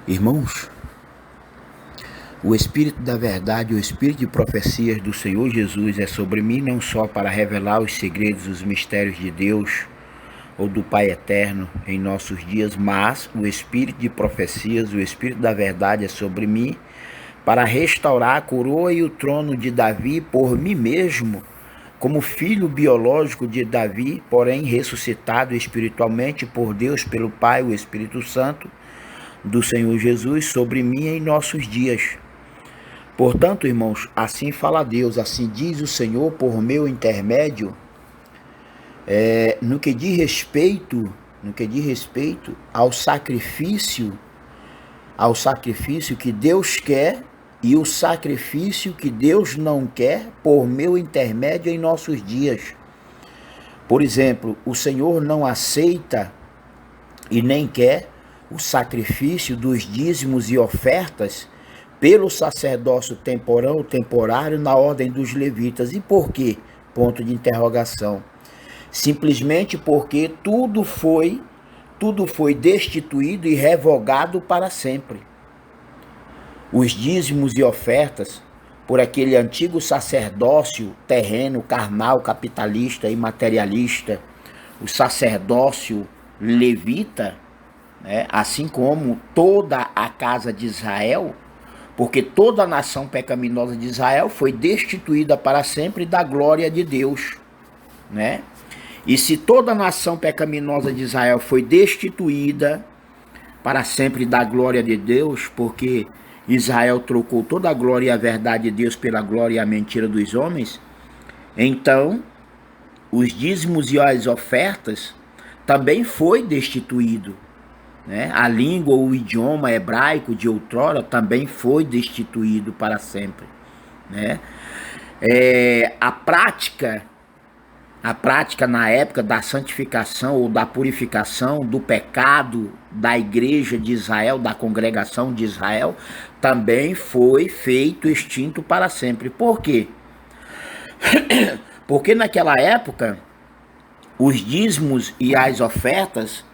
Irmãos, o Espírito da verdade, o Espírito de profecias do Senhor Jesus é sobre mim, não só para revelar os segredos, os mistérios de Deus ou do Pai Eterno em nossos dias, mas o Espírito de profecias, o Espírito da verdade é sobre mim para restaurar a coroa e o trono de Davi por mim mesmo, como filho biológico de Davi, porém ressuscitado espiritualmente por Deus, pelo Pai, o Espírito Santo do Senhor Jesus sobre mim em nossos dias. Portanto, irmãos, assim fala Deus, assim diz o Senhor por meu intermédio, no que diz respeito ao sacrifício que Deus quer e o sacrifício que Deus não quer por meu intermédio em nossos dias. Por exemplo, o Senhor não aceita e nem quer o sacrifício dos dízimos e ofertas pelo sacerdócio temporário na ordem dos levitas. E por quê? Ponto de interrogação. Simplesmente porque tudo foi destituído e revogado para sempre. Os dízimos e ofertas por aquele antigo sacerdócio terreno, carnal, capitalista e materialista, o sacerdócio levita, assim como toda a casa de Israel, porque toda a nação pecaminosa de Israel foi destituída para sempre da glória de Deus, né? E se toda a nação pecaminosa de Israel foi destituída para sempre da glória de Deus, porque Israel trocou toda a glória e a verdade de Deus pela glória e a mentira dos homens, então os dízimos e as ofertas também foi destituído. A língua ou o idioma hebraico de outrora também foi destituído para sempre. A prática na época da santificação ou da purificação do pecado da igreja de Israel, da congregação de Israel, também foi feito extinto para sempre. Por quê? Porque naquela época os dízimos e as ofertas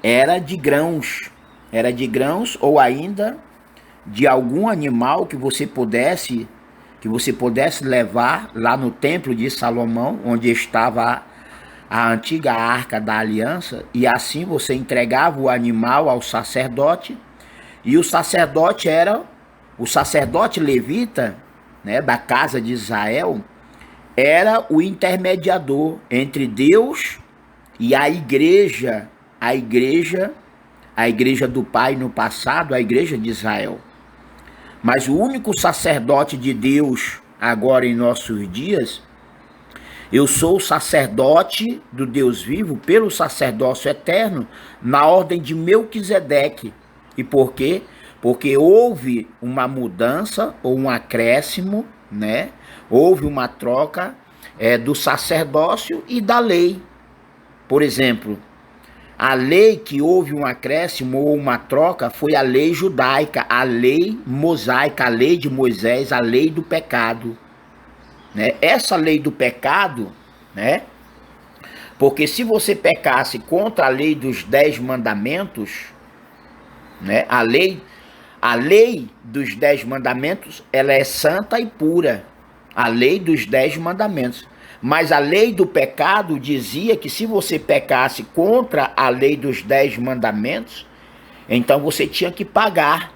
era de grãos ou ainda de algum animal que você pudesse levar lá no templo de Salomão, onde estava a antiga arca da aliança, e assim você entregava o animal ao sacerdote, e o sacerdote levita, da casa de Israel, era o intermediador entre Deus e a igreja do Pai no passado, a igreja de Israel. Mas o único sacerdote de Deus agora em nossos dias, eu sou o sacerdote do Deus vivo pelo sacerdócio eterno na ordem de Melquisedeque. E por quê? Porque houve uma mudança ou um acréscimo, houve uma troca do sacerdócio e da lei. Por exemplo, a lei que houve um acréscimo ou uma troca foi a lei judaica, a lei mosaica, a lei de Moisés, a lei do pecado. Essa lei do pecado, porque se você pecasse contra a lei dos 10 mandamentos, a lei dos 10 mandamentos, ela é santa e pura, a lei dos 10 mandamentos. Mas a lei do pecado dizia que se você pecasse contra a lei dos 10 mandamentos, então você tinha que pagar.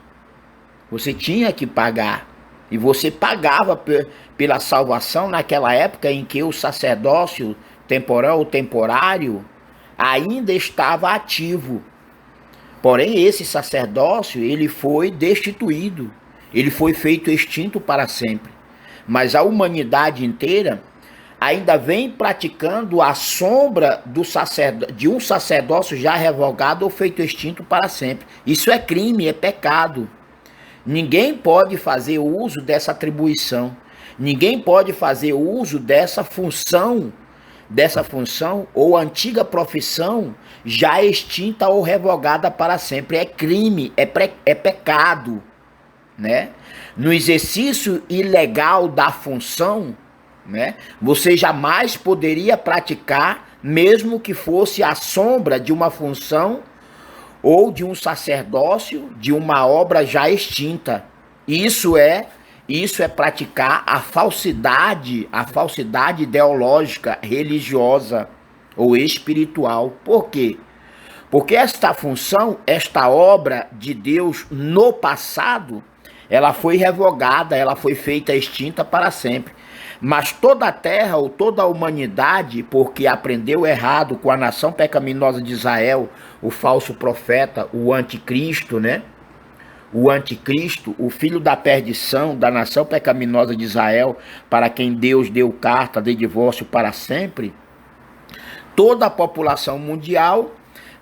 E você pagava pela salvação naquela época em que o sacerdócio temporal ou temporário ainda estava ativo. Porém, esse sacerdócio, ele foi destituído. Ele foi feito extinto para sempre. Mas a humanidade inteira ainda vem praticando a sombra de um sacerdócio já revogado ou feito extinto para sempre. Isso é crime, é pecado. Ninguém pode fazer uso dessa atribuição. Ninguém pode fazer uso dessa função ou antiga profissão já extinta ou revogada para sempre. É crime, é pecado. No exercício ilegal da função, você jamais poderia praticar, mesmo que fosse a sombra de uma função ou de um sacerdócio de uma obra já extinta. Isso é praticar a falsidade ideológica, religiosa ou espiritual. Por quê? Porque esta função, esta obra de Deus no passado, ela foi revogada, ela foi feita extinta para sempre. Mas toda a terra ou toda a humanidade, porque aprendeu errado com a nação pecaminosa de Israel, o falso profeta, o anticristo, né? O anticristo, o filho da perdição da nação pecaminosa de Israel, para quem Deus deu carta de divórcio para sempre, toda a população mundial,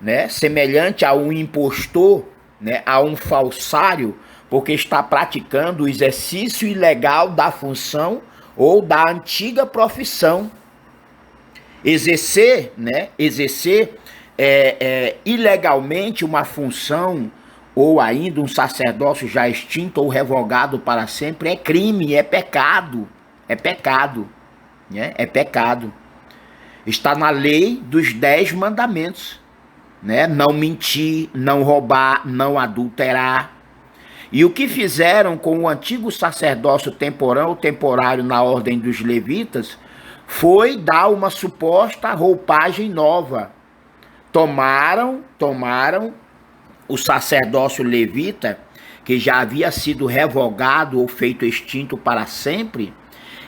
né, semelhante a um impostor, né, a um falsário, porque está praticando o exercício ilegal da função ou da antiga profissão. Exercer ilegalmente uma função ou ainda um sacerdócio já extinto ou revogado para sempre é crime, é pecado, né? É pecado. Está na lei dos 10 mandamentos, né? Não mentir, não roubar, não adulterar. E o que fizeram com o antigo sacerdócio temporão ou temporário na ordem dos levitas foi dar uma suposta roupagem nova. Tomaram o sacerdócio levita, que já havia sido revogado ou feito extinto para sempre,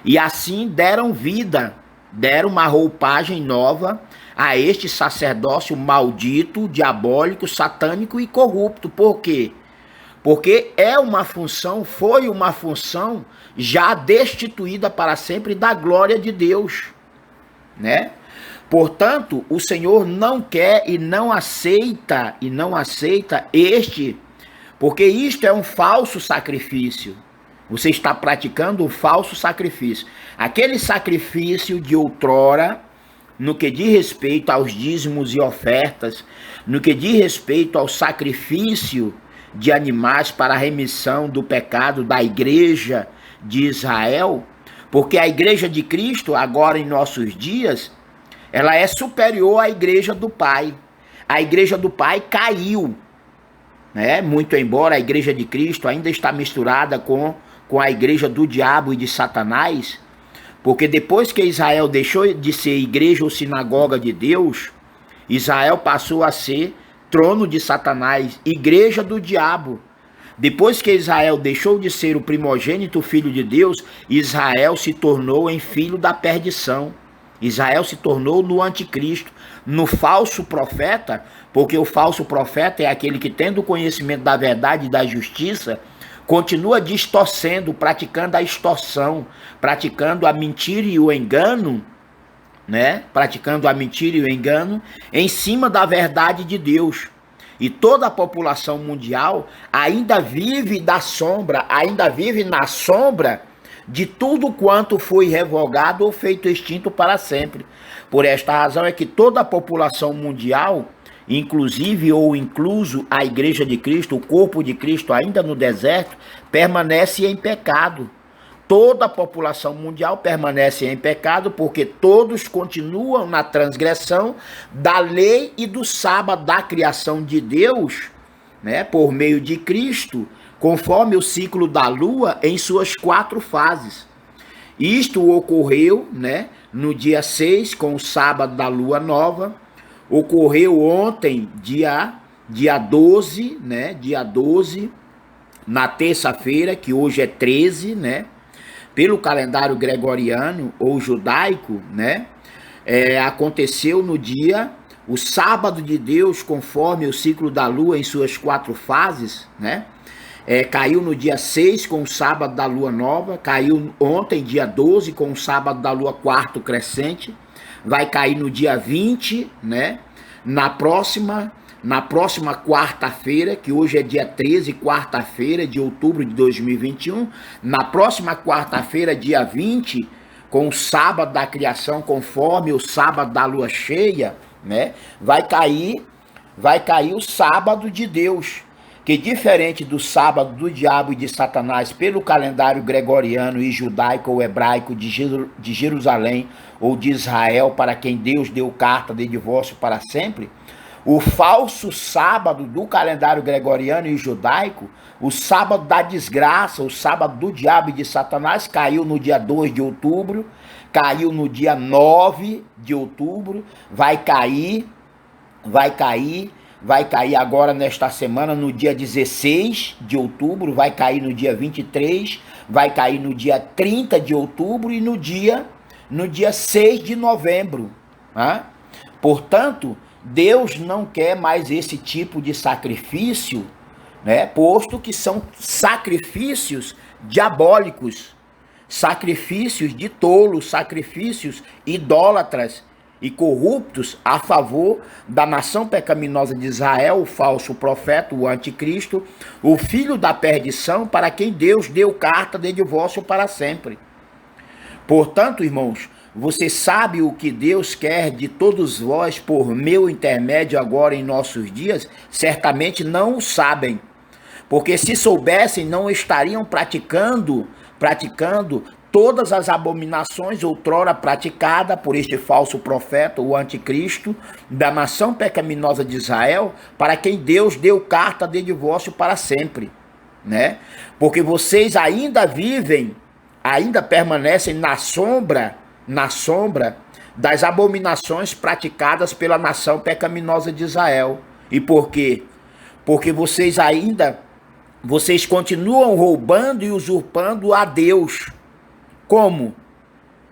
e assim deram vida, deram uma roupagem nova a este sacerdócio maldito, diabólico, satânico e corrupto. Por quê? Porque foi uma função já destituída para sempre da glória de Deus, né? Portanto, o Senhor não quer e não aceita porque isto é um falso sacrifício. Você está praticando um falso sacrifício. Aquele sacrifício de outrora, no que diz respeito aos dízimos e ofertas, no que diz respeito ao sacrifício de animais para a remissão do pecado da igreja de Israel, porque a igreja de Cristo, agora em nossos dias, ela é superior à igreja do Pai. A igreja do Pai caiu, né? Muito embora a igreja de Cristo ainda está misturada com a igreja do diabo e de Satanás, porque depois que Israel deixou de ser igreja ou sinagoga de Deus, Israel passou a ser trono de Satanás, igreja do diabo. Depois que Israel deixou de ser o primogênito filho de Deus, Israel se tornou em filho da perdição. Israel se tornou no anticristo, no falso profeta, porque o falso profeta é aquele que, tendo conhecimento da verdade e da justiça, continua distorcendo, praticando a extorsão, praticando a mentira e o engano, né? Praticando a mentira e o engano em cima da verdade de Deus. E toda a população mundial ainda vive na sombra de tudo quanto foi revogado ou feito extinto para sempre. Por esta razão é que toda a população mundial, inclusive ou incluso a igreja de Cristo, o corpo de Cristo ainda no deserto, permanece em pecado. Toda a população mundial permanece em pecado porque todos continuam na transgressão da lei e do sábado da criação de Deus, né, por meio de Cristo, conforme o ciclo da lua em suas 4 fases. Isto ocorreu, né, no dia 6, com o sábado da lua nova. Ocorreu ontem, dia 12, né, dia 12, na terça-feira, que hoje é 13, né, pelo calendário gregoriano ou judaico, né, aconteceu no dia, o sábado de Deus, conforme o ciclo da lua em suas 4 fases, né, caiu no dia 6 com o sábado da lua nova, caiu ontem, dia 12, com o sábado da lua quarto crescente, vai cair no dia 20, né, na próxima quarta-feira, que hoje é dia 13, quarta-feira de outubro de 2021, na próxima quarta-feira, dia 20, com o sábado da criação, conforme o sábado da lua cheia, né, vai cair o sábado de Deus, que diferente do sábado do diabo e de Satanás pelo calendário gregoriano e judaico ou hebraico de Jerusalém ou de Israel, para quem Deus deu carta de divórcio para sempre, O falso sábado do calendário gregoriano e judaico, o sábado da desgraça, o sábado do diabo e de Satanás, caiu no dia 2 de outubro, caiu no dia 9 de outubro, vai cair agora nesta semana no dia 16 de outubro, vai cair no dia 23, vai cair no dia 30 de outubro e no dia 6 de novembro. Né? Portanto, Deus não quer mais esse tipo de sacrifício, né? Posto que são sacrifícios diabólicos, sacrifícios de tolos, sacrifícios idólatras e corruptos a favor da nação pecaminosa de Israel, o falso profeta, o anticristo, o filho da perdição, para quem Deus deu carta de divórcio para sempre. Portanto, irmãos, você sabe o que Deus quer de todos vós por meu intermédio agora em nossos dias? Certamente não o sabem, porque se soubessem não estariam praticando todas as abominações outrora praticadas por este falso profeta, o anticristo, da nação pecaminosa de Israel, para quem Deus deu carta de divórcio para sempre, né? Porque vocês ainda permanecem na sombra das abominações praticadas pela nação pecaminosa de Israel. E por quê? Porque vocês continuam roubando e usurpando a Deus. Como?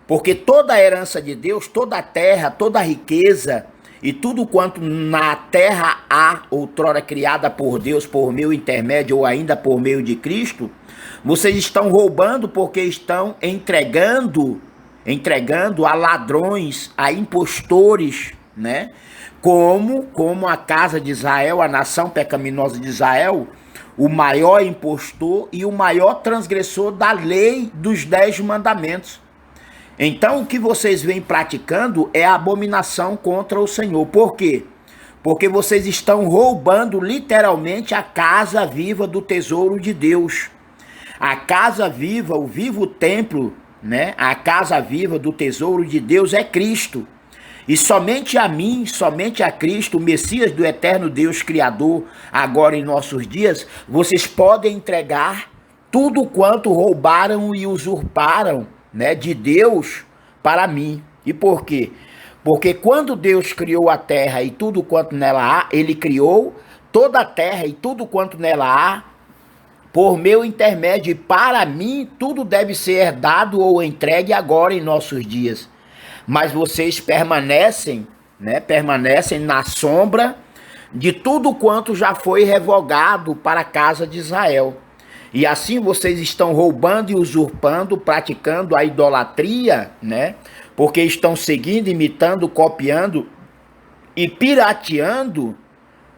Porque toda a herança de Deus, toda a terra, toda a riqueza e tudo quanto na terra há, outrora criada por Deus por meu intermédio ou ainda por meio de Cristo, vocês estão roubando porque estão entregando a ladrões, a impostores, né? Como a casa de Israel, a nação pecaminosa de Israel, o maior impostor e o maior transgressor da lei dos 10 mandamentos. Então, o que vocês vêm praticando é a abominação contra o Senhor. Por quê? Porque vocês estão roubando literalmente a casa viva do tesouro de Deus. A casa viva, o vivo templo, né? A casa viva do tesouro de Deus é Cristo. E somente a mim, somente a Cristo, o Messias do eterno Deus Criador, agora em nossos dias, vocês podem entregar tudo quanto roubaram e usurparam, né, de Deus para mim. E por quê? Porque quando Deus criou a terra e tudo quanto nela há, ele criou toda a terra e tudo quanto nela há por meu intermédio. E para mim tudo deve ser herdado ou entregue agora em nossos dias. Mas vocês permanecem na sombra de tudo quanto já foi revogado para a casa de Israel. E assim vocês estão roubando e usurpando, praticando a idolatria, né? Porque estão seguindo, imitando, copiando e pirateando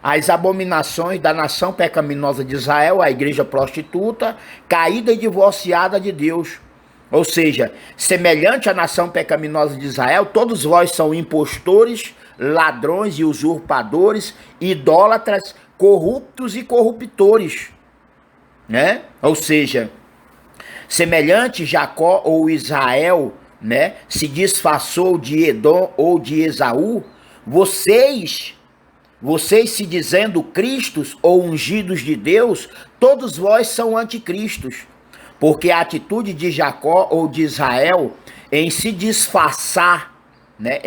as abominações da nação pecaminosa de Israel, a igreja prostituta, caída e divorciada de Deus. Ou seja, semelhante à nação pecaminosa de Israel, todos vós são impostores, ladrões e usurpadores, idólatras, corruptos e corruptores, né? Ou seja, semelhante Jacó ou Israel, né, se disfarçou de Edom ou de Esaú, vocês se dizendo cristos ou ungidos de Deus, todos vós são anticristos. Porque a atitude de Jacó ou de Israel em se disfarçar, né,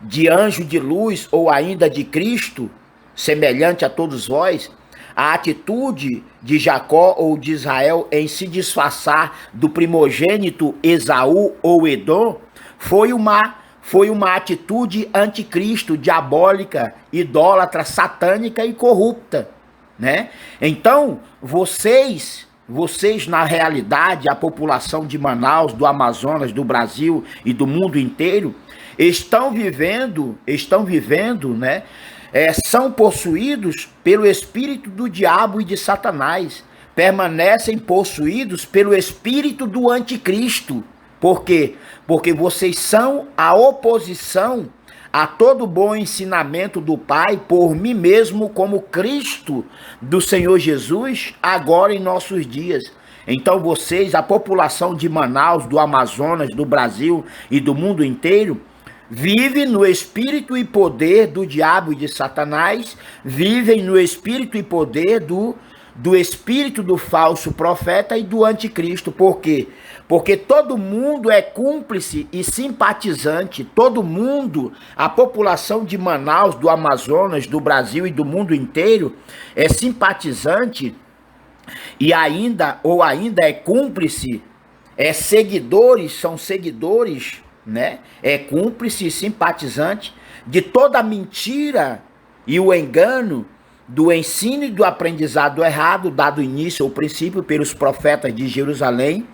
de anjo de luz ou ainda de Cristo, semelhante a todos vós, a atitude de Jacó ou de Israel em se disfarçar do primogênito Esaú ou Edom foi uma atitude anticristo, diabólica, idólatra, satânica e corrupta, né? Então, vocês na realidade, a população de Manaus, do Amazonas, do Brasil e do mundo inteiro, estão vivendo, né? São possuídos pelo espírito do diabo e de Satanás. Permanecem possuídos pelo espírito do anticristo. Por quê? Porque vocês são a oposição a todo bom ensinamento do Pai, por mim mesmo como Cristo do Senhor Jesus, agora em nossos dias. Então vocês, a população de Manaus, do Amazonas, do Brasil e do mundo inteiro, Vive no espírito e poder do diabo e de Satanás, vivem no espírito e poder do espírito do falso profeta e do anticristo. Por quê? Porque todo mundo é cúmplice e simpatizante, todo mundo, a população de Manaus, do Amazonas, do Brasil e do mundo inteiro é simpatizante e ainda é cúmplice, são seguidores, né? É cúmplice e simpatizante de toda a mentira e o engano do ensino e do aprendizado errado, dado início ao princípio pelos profetas de Jerusalém,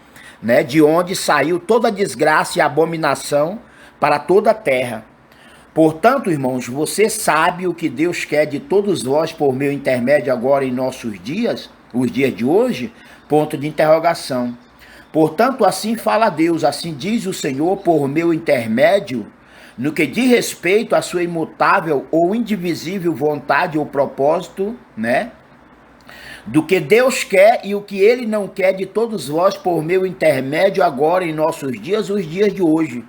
né? De onde saiu toda a desgraça e abominação para toda a terra. Portanto, irmãos, você sabe o que Deus quer de todos vós por meu intermédio agora em nossos dias, os dias de hoje? Ponto de interrogação. Portanto, assim fala Deus, assim diz o Senhor por meu intermédio, no que diz respeito à sua imutável ou indivisível vontade ou propósito, né? Do que Deus quer e o que Ele não quer de todos vós por meu intermédio agora em nossos dias, os dias de hoje.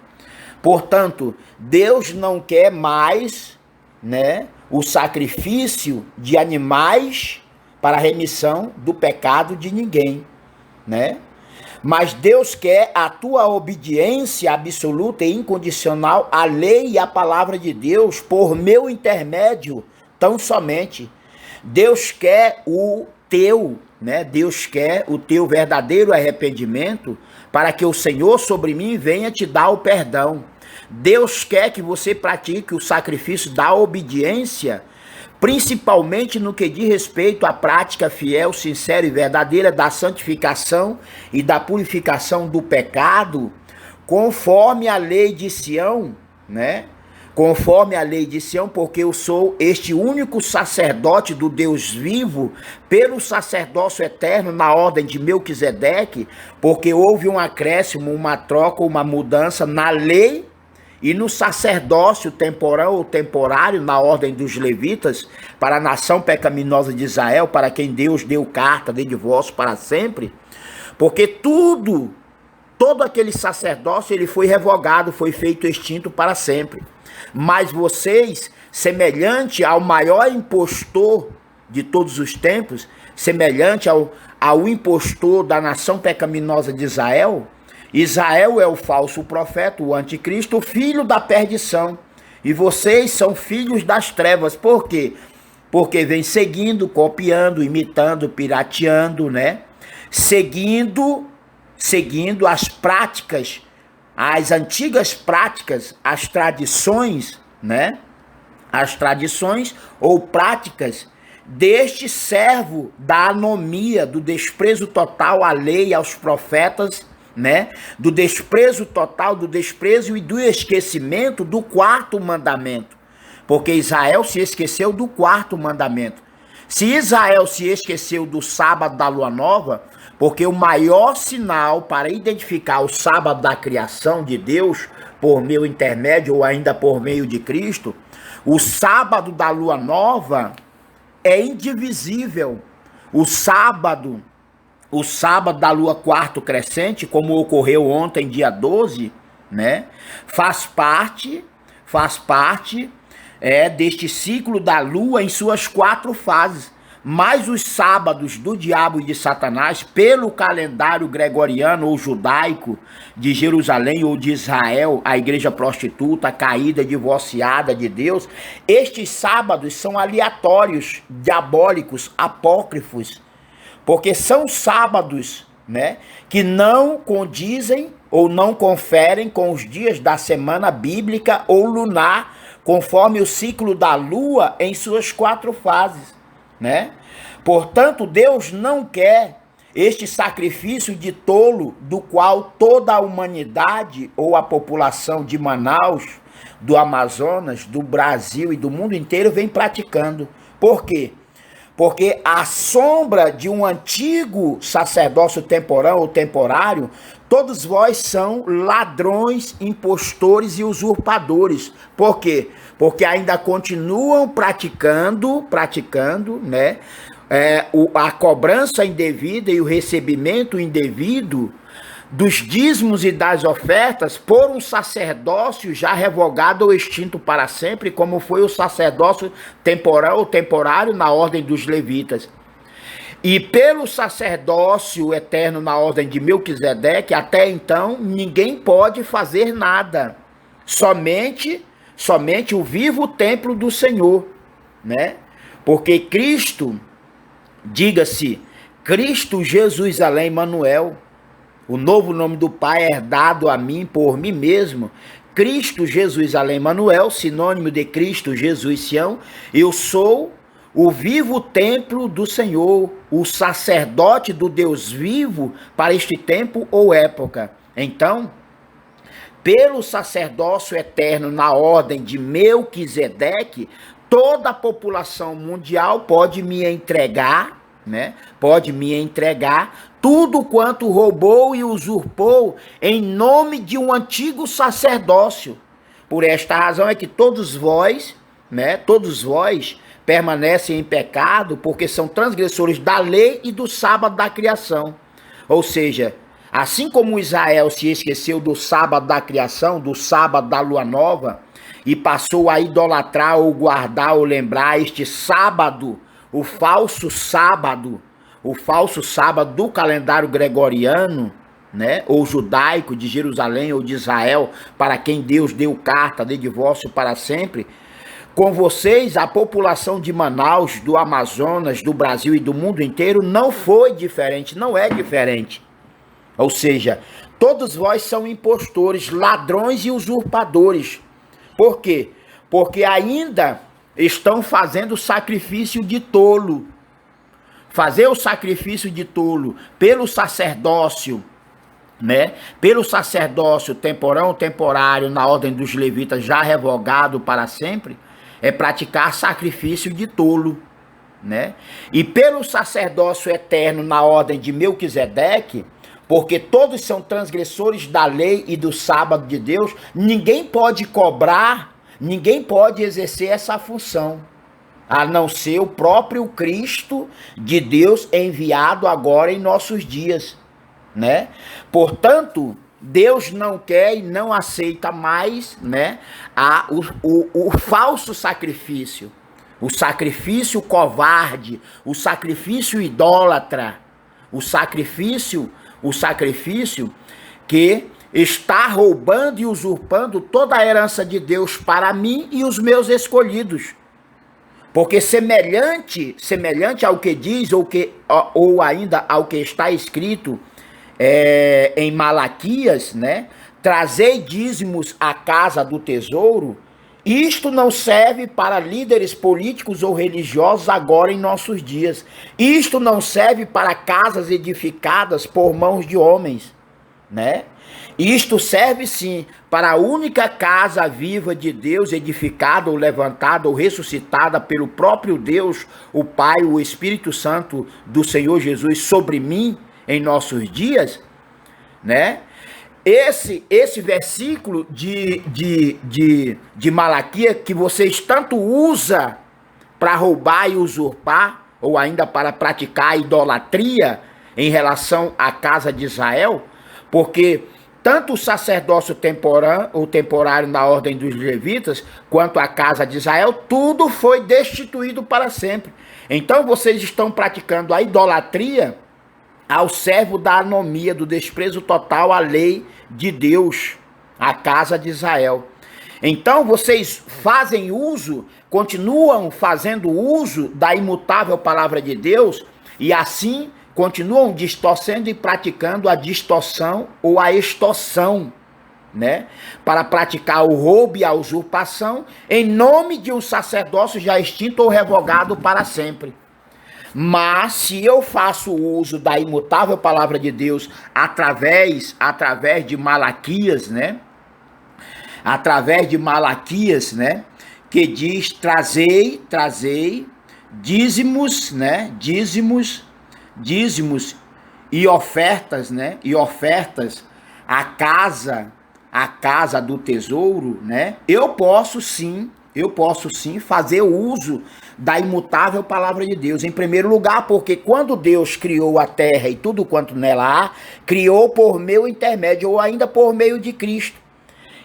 Portanto, Deus não quer mais, né, o sacrifício de animais para a remissão do pecado de ninguém, né? Mas Deus quer a tua obediência absoluta e incondicional à lei e à palavra de Deus por meu intermédio, tão somente. Deus quer o teu, né? Deus quer o teu verdadeiro arrependimento para que o Senhor sobre mim venha te dar o perdão. Deus quer que você pratique o sacrifício da obediência, principalmente no que diz respeito à prática fiel, sincera e verdadeira da santificação e da purificação do pecado, conforme a lei de Sião, né? Conforme a lei de Sião, porque eu sou este único sacerdote do Deus vivo, pelo sacerdócio eterno na ordem de Melquisedeque, porque houve um acréscimo, uma troca, uma mudança na lei e no sacerdócio temporal ou temporário, na ordem dos levitas, para a nação pecaminosa de Israel, para quem Deus deu carta de divórcio para sempre, porque todo aquele sacerdócio ele foi revogado, foi feito extinto para sempre. Mas vocês, semelhante ao maior impostor de todos os tempos, semelhante ao impostor da nação pecaminosa de Israel, Israel é o falso profeta, o anticristo, o filho da perdição. E vocês são filhos das trevas. Por quê? Porque vem seguindo, copiando, imitando, pirateando, né? Seguindo as práticas, as antigas práticas, as tradições, né? As tradições ou práticas deste servo da anomia, do desprezo total à lei, aos profetas, né? Do desprezo total, do desprezo e do esquecimento do quarto mandamento. Porque Israel se esqueceu do quarto mandamento. Se Israel se esqueceu do sábado da lua nova, porque o maior sinal para identificar o sábado da criação de Deus, por meu intermédio ou ainda por meio de Cristo, o sábado da lua nova é indivisível. O sábado da lua quarto crescente, como ocorreu ontem, dia 12, né, faz parte deste ciclo da lua em suas 4 fases. Mas os sábados do diabo e de Satanás, pelo calendário gregoriano ou judaico de Jerusalém ou de Israel, a igreja prostituta, caída, divorciada de Deus, estes sábados são aleatórios, diabólicos, apócrifos, porque são sábados, né, que não condizem ou não conferem com os dias da semana bíblica ou lunar, conforme o ciclo da lua em suas 4 fases, né? Portanto, Deus não quer este sacrifício de tolo do qual toda a humanidade ou a população de Manaus, do Amazonas, do Brasil e do mundo inteiro vem praticando. Por quê? Porque a sombra de um antigo sacerdócio temporal ou temporário, todos vós são ladrões, impostores e usurpadores. Por quê? Porque ainda continuam praticando, né, a cobrança indevida e o recebimento indevido dos dízimos e das ofertas por um sacerdócio já revogado ou extinto para sempre, como foi o sacerdócio temporal ou temporário na ordem dos levitas. E pelo sacerdócio eterno na ordem de Melquisedeque, até então, ninguém pode fazer nada. Somente o vivo templo do Senhor, né? Porque Cristo, diga-se, Cristo Jesus Além Emanuel, o novo nome do Pai é dado a mim por mim mesmo. Cristo Jesus Além Emanuel, sinônimo de Cristo Jesus Sião, eu sou o vivo templo do Senhor, o sacerdote do Deus vivo para este tempo ou época. Então, pelo sacerdócio eterno na ordem de Melquisedeque, toda a população mundial pode me entregar, né? Pode me entregar tudo quanto roubou e usurpou em nome de um antigo sacerdócio. Por esta razão é que todos vós, né? Todos vós permanecem em pecado, porque são transgressores da lei e do sábado da criação. Ou seja, assim como Israel se esqueceu do sábado da criação, do sábado da lua nova, e passou a idolatrar ou guardar ou lembrar este sábado, o falso sábado do calendário gregoriano, né, ou judaico de Jerusalém ou de Israel, para quem Deus deu carta de divórcio para sempre. Com vocês, a população de Manaus, do Amazonas, do Brasil e do mundo inteiro não foi diferente, não é diferente. Ou seja, todos vós são impostores, ladrões e usurpadores. Por quê? Porque ainda estão fazendo sacrifício de tolo. Fazer o sacrifício de tolo pelo sacerdócio, né? Pelo sacerdócio temporário na ordem dos levitas já revogado para sempre, é praticar sacrifício de tolo, né? E pelo sacerdócio eterno na ordem de Melquisedeque, porque todos são transgressores da lei e do sábado de Deus, ninguém pode cobrar, ninguém pode exercer essa função, a não ser o próprio Cristo de Deus enviado agora em nossos dias, né? Portanto, Deus não quer e não aceita mais, né, o falso sacrifício, o sacrifício covarde, o sacrifício idólatra, o sacrifício que está roubando e usurpando toda a herança de Deus para mim e os meus escolhidos. Porque semelhante ao que diz, ou ainda ao que está escrito em Malaquias, né? Trazei dízimos à casa do tesouro. Isto não serve para líderes políticos ou religiosos agora em nossos dias. Isto não serve para casas edificadas por mãos de homens, né? Isto serve sim para a única casa viva de Deus, edificada ou levantada ou ressuscitada pelo próprio Deus, o Pai, o Espírito Santo do Senhor Jesus sobre mim em nossos dias, né? Esse versículo de Malaquias que vocês tanto usam para roubar e usurpar, ou ainda para praticar a idolatria em relação à casa de Israel, porque tanto o sacerdócio temporário na ordem dos levitas, quanto a casa de Israel, tudo foi destituído para sempre. Então vocês estão praticando a idolatria ao servo da anomia, do desprezo total à lei de Deus, a casa de Israel. Então vocês fazem uso, continuam fazendo uso da imutável palavra de Deus, e assim continuam distorcendo e praticando a distorção ou a extorsão, né? Para praticar o roubo e a usurpação em nome de um sacerdócio já extinto ou revogado para sempre. Mas se eu faço uso da imutável palavra de Deus através de Malaquias, né? Através de Malaquias, né? Que diz: trazei dízimos, né? Dízimos e ofertas, né? E ofertas à casa do tesouro, né? Eu posso sim fazer uso da imutável palavra de Deus. Em primeiro lugar, porque quando Deus criou a terra e tudo quanto nela há, criou por meu intermédio, ou ainda por meio de Cristo.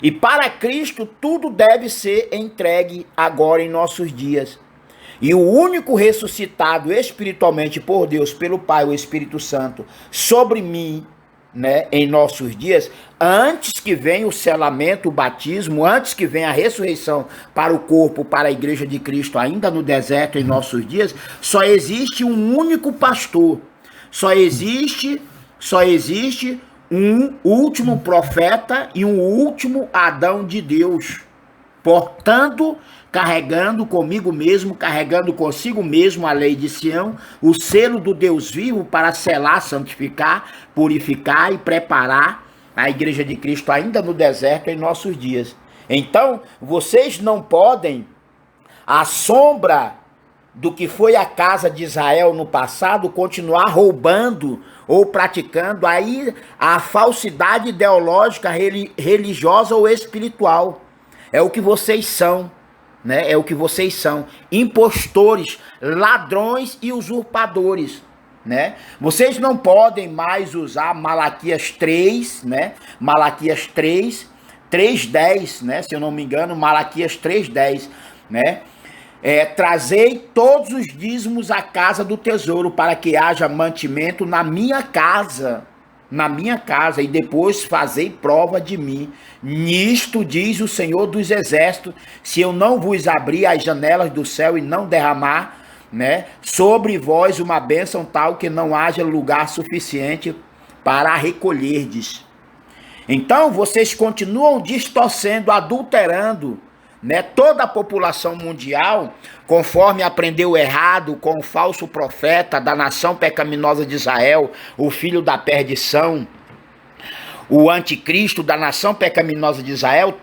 E para Cristo tudo deve ser entregue agora em nossos dias. E o único ressuscitado espiritualmente por Deus, pelo Pai, o Espírito Santo, sobre mim, né, em nossos dias, antes que venha o selamento, o batismo, antes que venha a ressurreição para o corpo, para a igreja de Cristo, ainda no deserto em nossos dias, só existe um único pastor, só existe um último profeta e um último Adão de Deus, portanto, carregando comigo mesmo, carregando consigo mesmo a lei de Sião, o selo do Deus vivo para selar, santificar, purificar e preparar a igreja de Cristo ainda no deserto em nossos dias. Então, vocês não podem, à sombra do que foi a casa de Israel no passado, continuar roubando ou praticando aí a falsidade ideológica, religiosa ou espiritual. É o que vocês são. Né? É o que vocês são, impostores, ladrões e usurpadores, né? Vocês não podem mais usar Malaquias 3, né? Malaquias 3:10, né? Se eu não me engano, Malaquias 3:10, né? Trazei todos os dízimos à casa do tesouro, para que haja mantimento na minha casa, e depois fazei prova de mim. Nisto diz o Senhor dos Exércitos, se eu não vos abrir as janelas do céu e não derramar, né, sobre vós uma bênção tal que não haja lugar suficiente para recolherdes. Então vocês continuam distorcendo, adulterando, né, toda a população mundial, conforme aprendeu errado com o falso profeta da nação pecaminosa de Israel, o filho da perdição, o anticristo da nação pecaminosa de Israel.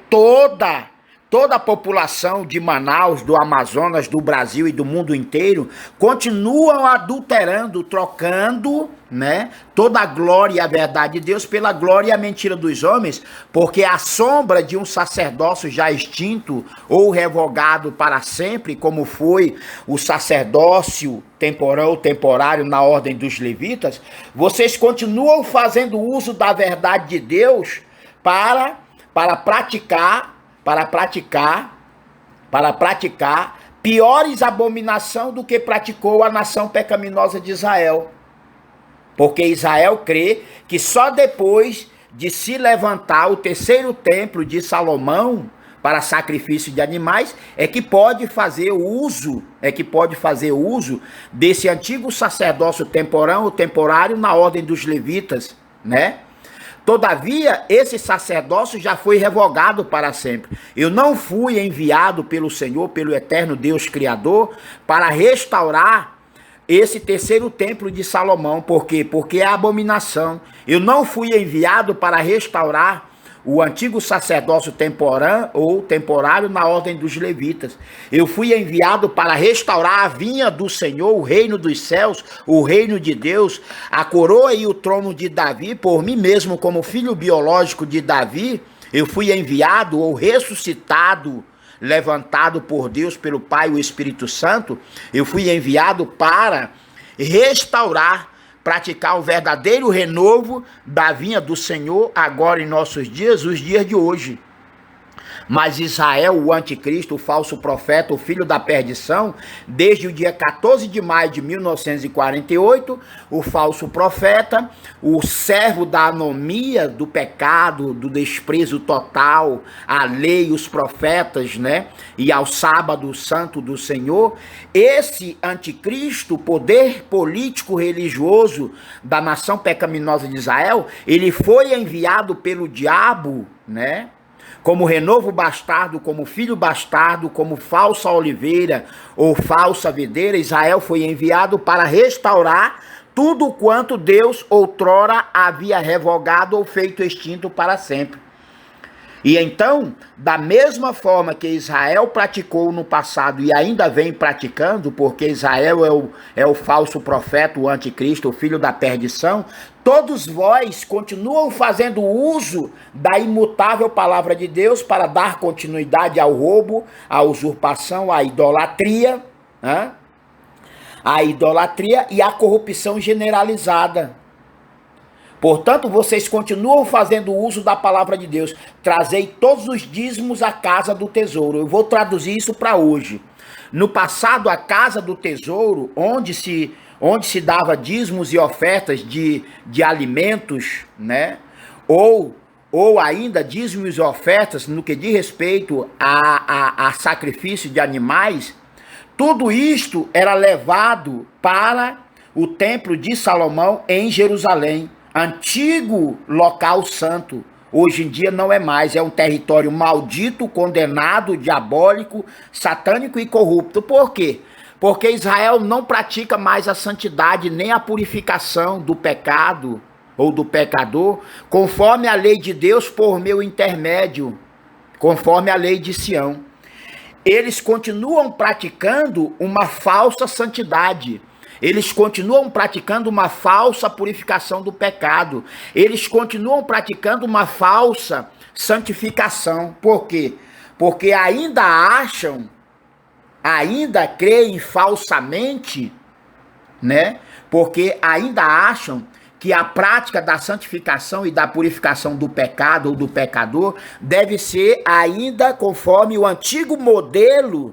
Toda a população de Manaus, do Amazonas, do Brasil e do mundo inteiro continuam adulterando, trocando, né, toda a glória e a verdade de Deus pela glória e a mentira dos homens, porque a sombra de um sacerdócio já extinto ou revogado para sempre, como foi o sacerdócio temporário na ordem dos levitas, vocês continuam fazendo uso da verdade de Deus para praticar piores abominações do que praticou a nação pecaminosa de Israel. Porque Israel crê que só depois de se levantar o terceiro templo de Salomão para sacrifício de animais é que pode fazer uso desse antigo sacerdócio temporário na ordem dos levitas, né? Todavia, esse sacerdócio já foi revogado para sempre. Eu não fui enviado pelo Senhor, pelo eterno Deus Criador, para restaurar esse terceiro templo de Salomão. Por quê? Porque é abominação. Eu não fui enviado para restaurar o antigo sacerdócio temporário na ordem dos levitas. Eu fui enviado para restaurar a vinha do Senhor, o reino dos céus, o reino de Deus, a coroa e o trono de Davi. Por mim mesmo, como filho biológico de Davi, eu fui enviado ou ressuscitado, levantado por Deus, pelo Pai e o Espírito Santo. Eu fui enviado para restaurar, praticar o verdadeiro renovo da vinha do Senhor agora em nossos dias, os dias de hoje. Mas Israel, o anticristo, o falso profeta, o filho da perdição, desde o dia 14 de maio de 1948, o falso profeta, o servo da anomia, do pecado, do desprezo total à lei, os profetas, né? E ao sábado santo do Senhor, esse anticristo, poder político religioso da nação pecaminosa de Israel, ele foi enviado pelo diabo, né? Como renovo bastardo, como filho bastardo, como falsa oliveira ou falsa videira, Israel foi enviado para restaurar tudo quanto Deus outrora havia revogado ou feito extinto para sempre. E então, da mesma forma que Israel praticou no passado e ainda vem praticando, porque Israel é o falso profeta, o anticristo, o filho da perdição, todos vós continuam fazendo uso da imutável palavra de Deus para dar continuidade ao roubo, à usurpação, à idolatria, né? A idolatria e a corrupção generalizada. Portanto, vocês continuam fazendo uso da palavra de Deus. Trazei todos os dízimos à casa do tesouro. Eu vou traduzir isso para hoje. No passado, a casa do tesouro, onde se dava dízimos e ofertas de alimentos, né? Ou ainda dízimos e ofertas no que diz respeito a sacrifício de animais, tudo isto era levado para o templo de Salomão em Jerusalém, antigo local santo. Hoje em dia não é mais, é um território maldito, condenado, diabólico, satânico e corrupto. Por quê? Porque Israel não pratica mais a santidade nem a purificação do pecado ou do pecador, conforme a lei de Deus por meu intermédio, conforme a lei de Sião. Eles continuam praticando uma falsa santidade. Eles continuam praticando uma falsa purificação do pecado. Eles continuam praticando uma falsa santificação. Por quê? Porque ainda creem falsamente, né? Porque ainda acham que a prática da santificação e da purificação do pecado ou do pecador deve ser ainda conforme o antigo modelo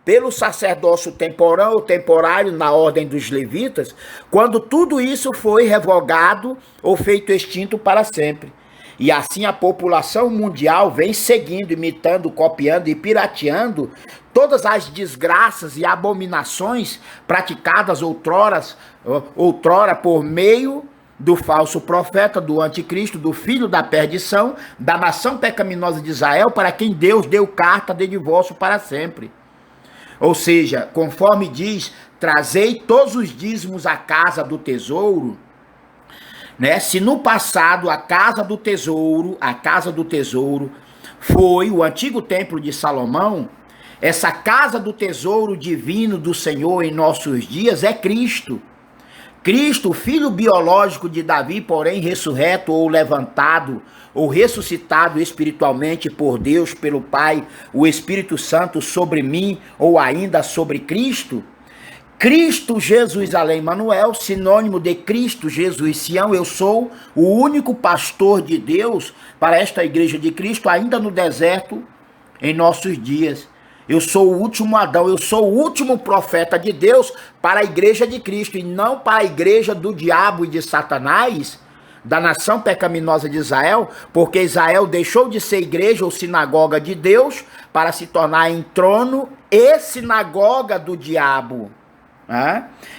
pelo sacerdócio temporal ou temporário na ordem dos levitas, quando tudo isso foi revogado ou feito extinto para sempre. E assim a população mundial vem seguindo, imitando, copiando e pirateando todas as desgraças e abominações praticadas outrora por meio do falso profeta, do anticristo, do filho da perdição, da nação pecaminosa de Israel, para quem Deus deu carta de divórcio para sempre. Ou seja, conforme diz, trazei todos os dízimos à casa do tesouro, né? Se no passado a casa do tesouro foi o antigo templo de Salomão, essa casa do tesouro divino do Senhor em nossos dias é Cristo. Cristo, o filho biológico de Davi, porém ressurreto ou levantado ou ressuscitado espiritualmente por Deus, pelo Pai, o Espírito Santo sobre mim ou ainda sobre Cristo. Cristo Jesus, além Manuel, sinônimo de Cristo Jesus Sião. Eu sou o único pastor de Deus para esta igreja de Cristo, ainda no deserto, em nossos dias. Eu sou o último Adão, eu sou o último profeta de Deus para a igreja de Cristo e não para a igreja do diabo e de Satanás, da nação pecaminosa de Israel, porque Israel deixou de ser igreja ou sinagoga de Deus para se tornar em trono e sinagoga do diabo.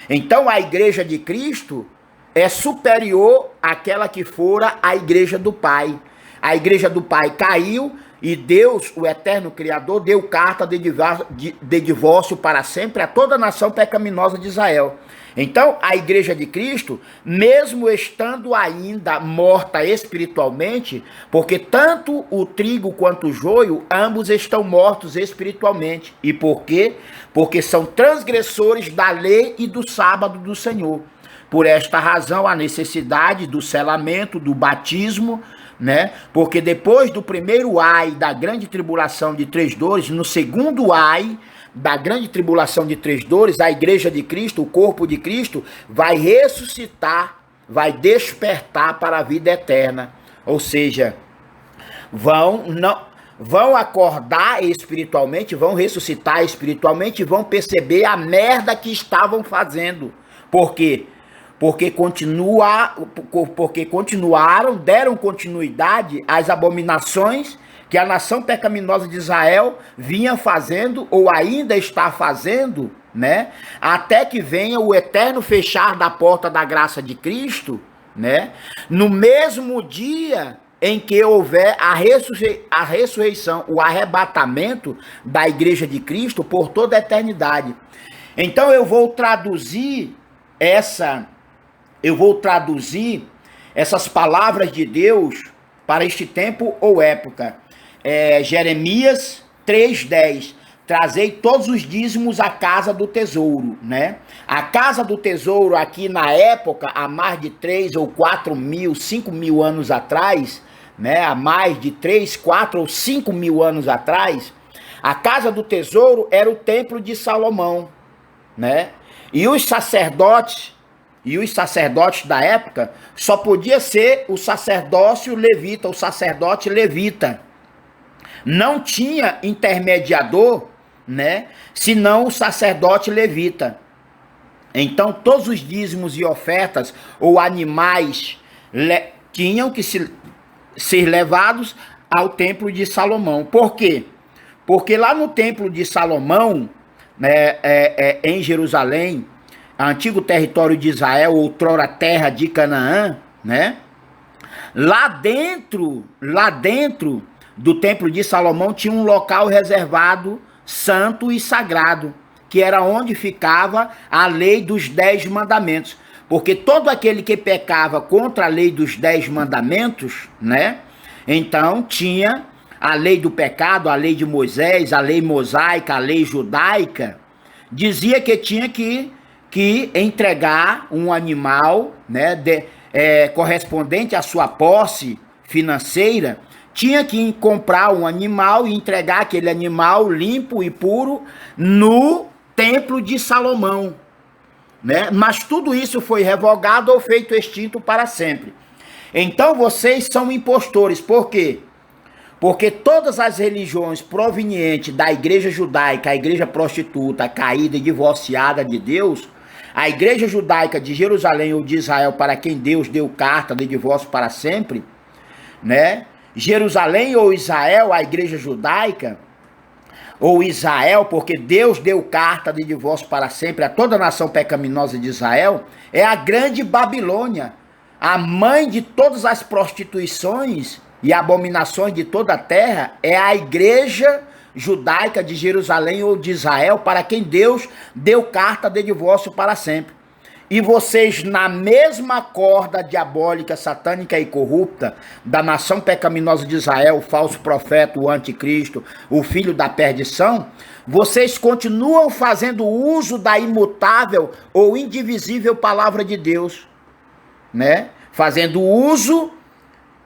Então a igreja de Cristo é superior àquela que fora a igreja do Pai. A igreja do Pai caiu e Deus, o eterno Criador, deu carta de divórcio para sempre a toda a nação pecaminosa de Israel. Então, a igreja de Cristo, mesmo estando ainda morta espiritualmente, porque tanto o trigo quanto o joio, ambos estão mortos espiritualmente. E por quê? Porque são transgressores da lei e do sábado do Senhor. Por esta razão, a necessidade do selamento, do batismo, né? Porque depois do primeiro ai da grande tribulação de 3 dores, no segundo ai da grande tribulação de 3 dores, a igreja de Cristo, o corpo de Cristo, vai ressuscitar, vai despertar para a vida eterna. Ou seja, vão acordar espiritualmente, vão ressuscitar espiritualmente e vão perceber a merda que estavam fazendo. Por quê? Porque continuaram, deram continuidade às abominações que a nação pecaminosa de Israel vinha fazendo ou ainda está fazendo, né? Até que venha o eterno fechar da porta da graça de Cristo, né? No mesmo dia em que houver a ressurreição, o arrebatamento da igreja de Cristo por toda a eternidade. Então eu vou traduzir essas palavras de Deus para este tempo ou época. Jeremias 3:10, trazei todos os dízimos à casa do tesouro, né? A casa do tesouro aqui na época, há mais de 3 ou 4 mil, 5 mil anos atrás, né? Há mais de 3, 4 ou 5 mil anos atrás, a casa do tesouro era o templo de Salomão, né? E os sacerdotes da época só podia ser o sacerdócio levita, o sacerdote levita. Não tinha intermediador, né? Senão o sacerdote levita. Então todos os dízimos e ofertas ou animais tinham que ser levados ao templo de Salomão. Por quê? Porque lá no templo de Salomão, né, em Jerusalém, antigo território de Israel, outrora terra de Canaã, né? Lá dentro do templo de Salomão tinha um local reservado, santo e sagrado, que era onde ficava a lei dos 10 mandamentos. Porque todo aquele que pecava contra a lei dos 10 mandamentos, né? Então tinha a lei do pecado, a lei de Moisés, a lei mosaica, a lei judaica, dizia que tinha que entregar um animal, né, correspondente à sua posse financeira, tinha que comprar um animal e entregar aquele animal limpo e puro no templo de Salomão, né? Mas tudo isso foi revogado ou feito extinto para sempre. Então vocês são impostores. Por quê? Porque todas as religiões provenientes da igreja judaica, a igreja prostituta, caída e divorciada de Deus, a igreja judaica de Jerusalém ou de Israel, para quem Deus deu carta de divórcio para sempre, né? Jerusalém ou Israel, a igreja judaica, ou Israel, porque Deus deu carta de divórcio para sempre a toda a nação pecaminosa de Israel, é a grande Babilônia, a mãe de todas as prostituições e abominações de toda a terra, é a igreja judaica de Jerusalém ou de Israel, para quem Deus deu carta de divórcio para sempre. E vocês, na mesma corda diabólica, satânica e corrupta da nação pecaminosa de Israel, o falso profeta, o anticristo, o filho da perdição, vocês continuam fazendo uso da imutável ou indivisível palavra de Deus, né? Fazendo uso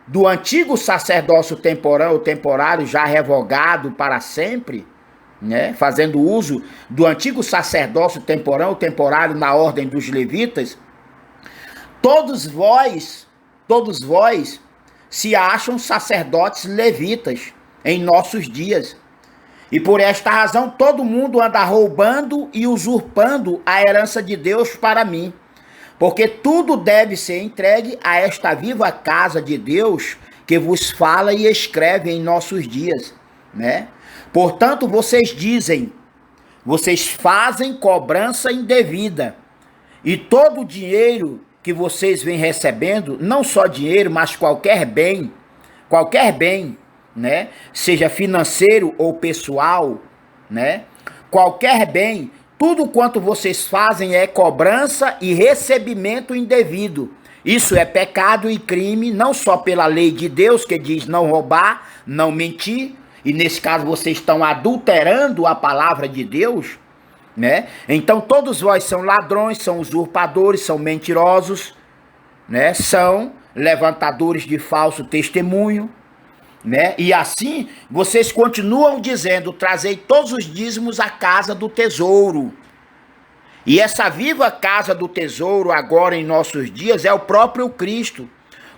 do antigo sacerdócio temporário já revogado para sempre, né? Fazendo uso do antigo sacerdócio temporário na ordem dos levitas. Todos vós se acham sacerdotes levitas em nossos dias. E por esta razão todo mundo anda roubando e usurpando a herança de Deus para mim. Porque tudo deve ser entregue a esta viva casa de Deus que vos fala e escreve em nossos dias, né? Portanto, vocês fazem cobrança indevida, e todo o dinheiro que vocês vêm recebendo, não só dinheiro, mas qualquer bem, né? Seja financeiro ou pessoal, né? Qualquer bem, tudo quanto vocês fazem é cobrança e recebimento indevido. Isso é pecado e crime, não só pela lei de Deus, que diz não roubar, não mentir, e nesse caso vocês estão adulterando a palavra de Deus, né? Então todos vós são ladrões, são usurpadores, são mentirosos, né? São levantadores de falso testemunho, né? E assim vocês continuam dizendo: trazei todos os dízimos à casa do tesouro. E essa viva casa do tesouro agora em nossos dias é o próprio Cristo,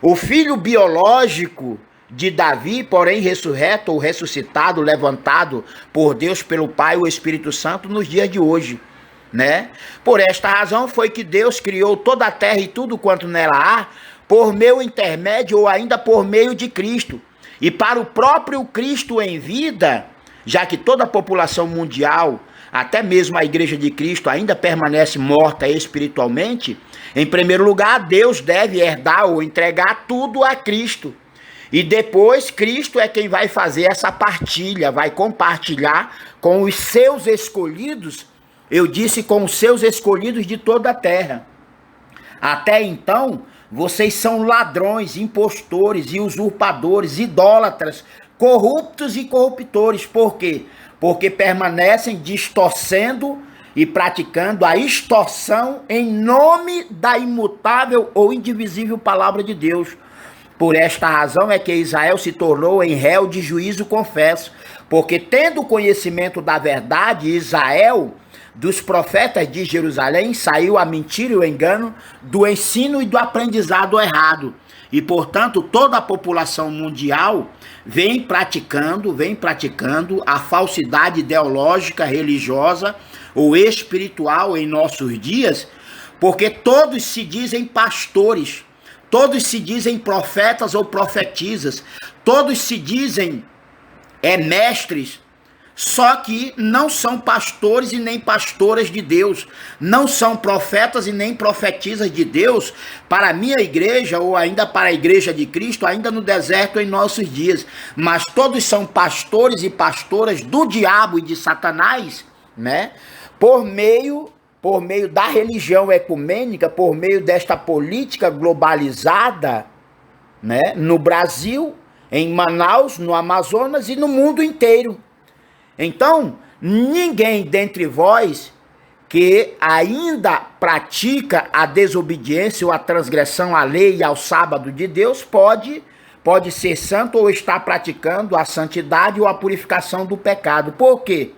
o filho biológico de Davi, porém ressurreto ou ressuscitado, levantado por Deus, pelo Pai, o Espírito Santo, nos dias de hoje, né? Por esta razão foi que Deus criou toda a terra e tudo quanto nela há, por meu intermédio ou ainda por meio de Cristo. E para o próprio Cristo em vida, já que toda a população mundial, até mesmo a igreja de Cristo, ainda permanece morta espiritualmente, em primeiro lugar, Deus deve herdar ou entregar tudo a Cristo. E depois, Cristo é quem vai fazer essa partilha, vai compartilhar com os seus escolhidos, eu disse com os seus escolhidos de toda a terra. Até então, vocês são ladrões, impostores e usurpadores, idólatras, corruptos e corruptores. Por quê? Porque permanecem distorcendo e praticando a extorsão em nome da imutável ou indivisível palavra de Deus. Por esta razão é que Israel se tornou em réu de juízo confesso, porque tendo conhecimento da verdade, Israel dos profetas de Jerusalém saiu a mentira e o engano do ensino e do aprendizado errado. E, portanto, toda a população mundial vem praticando a falsidade ideológica, religiosa ou espiritual em nossos dias, porque todos se dizem pastores, todos se dizem profetas ou profetisas, todos se dizem mestres, só que não são pastores e nem pastoras de Deus, não são profetas e nem profetisas de Deus para a minha igreja ou ainda para a igreja de Cristo, ainda no deserto em nossos dias, mas todos são pastores e pastoras do diabo e de Satanás, né? Por meio da religião ecumênica, por meio desta política globalizada, né? No Brasil, em Manaus, no Amazonas e no mundo inteiro. Então, ninguém dentre vós que ainda pratica a desobediência ou a transgressão à lei e ao sábado de Deus pode ser santo ou estar praticando a santidade ou a purificação do pecado. Por quê?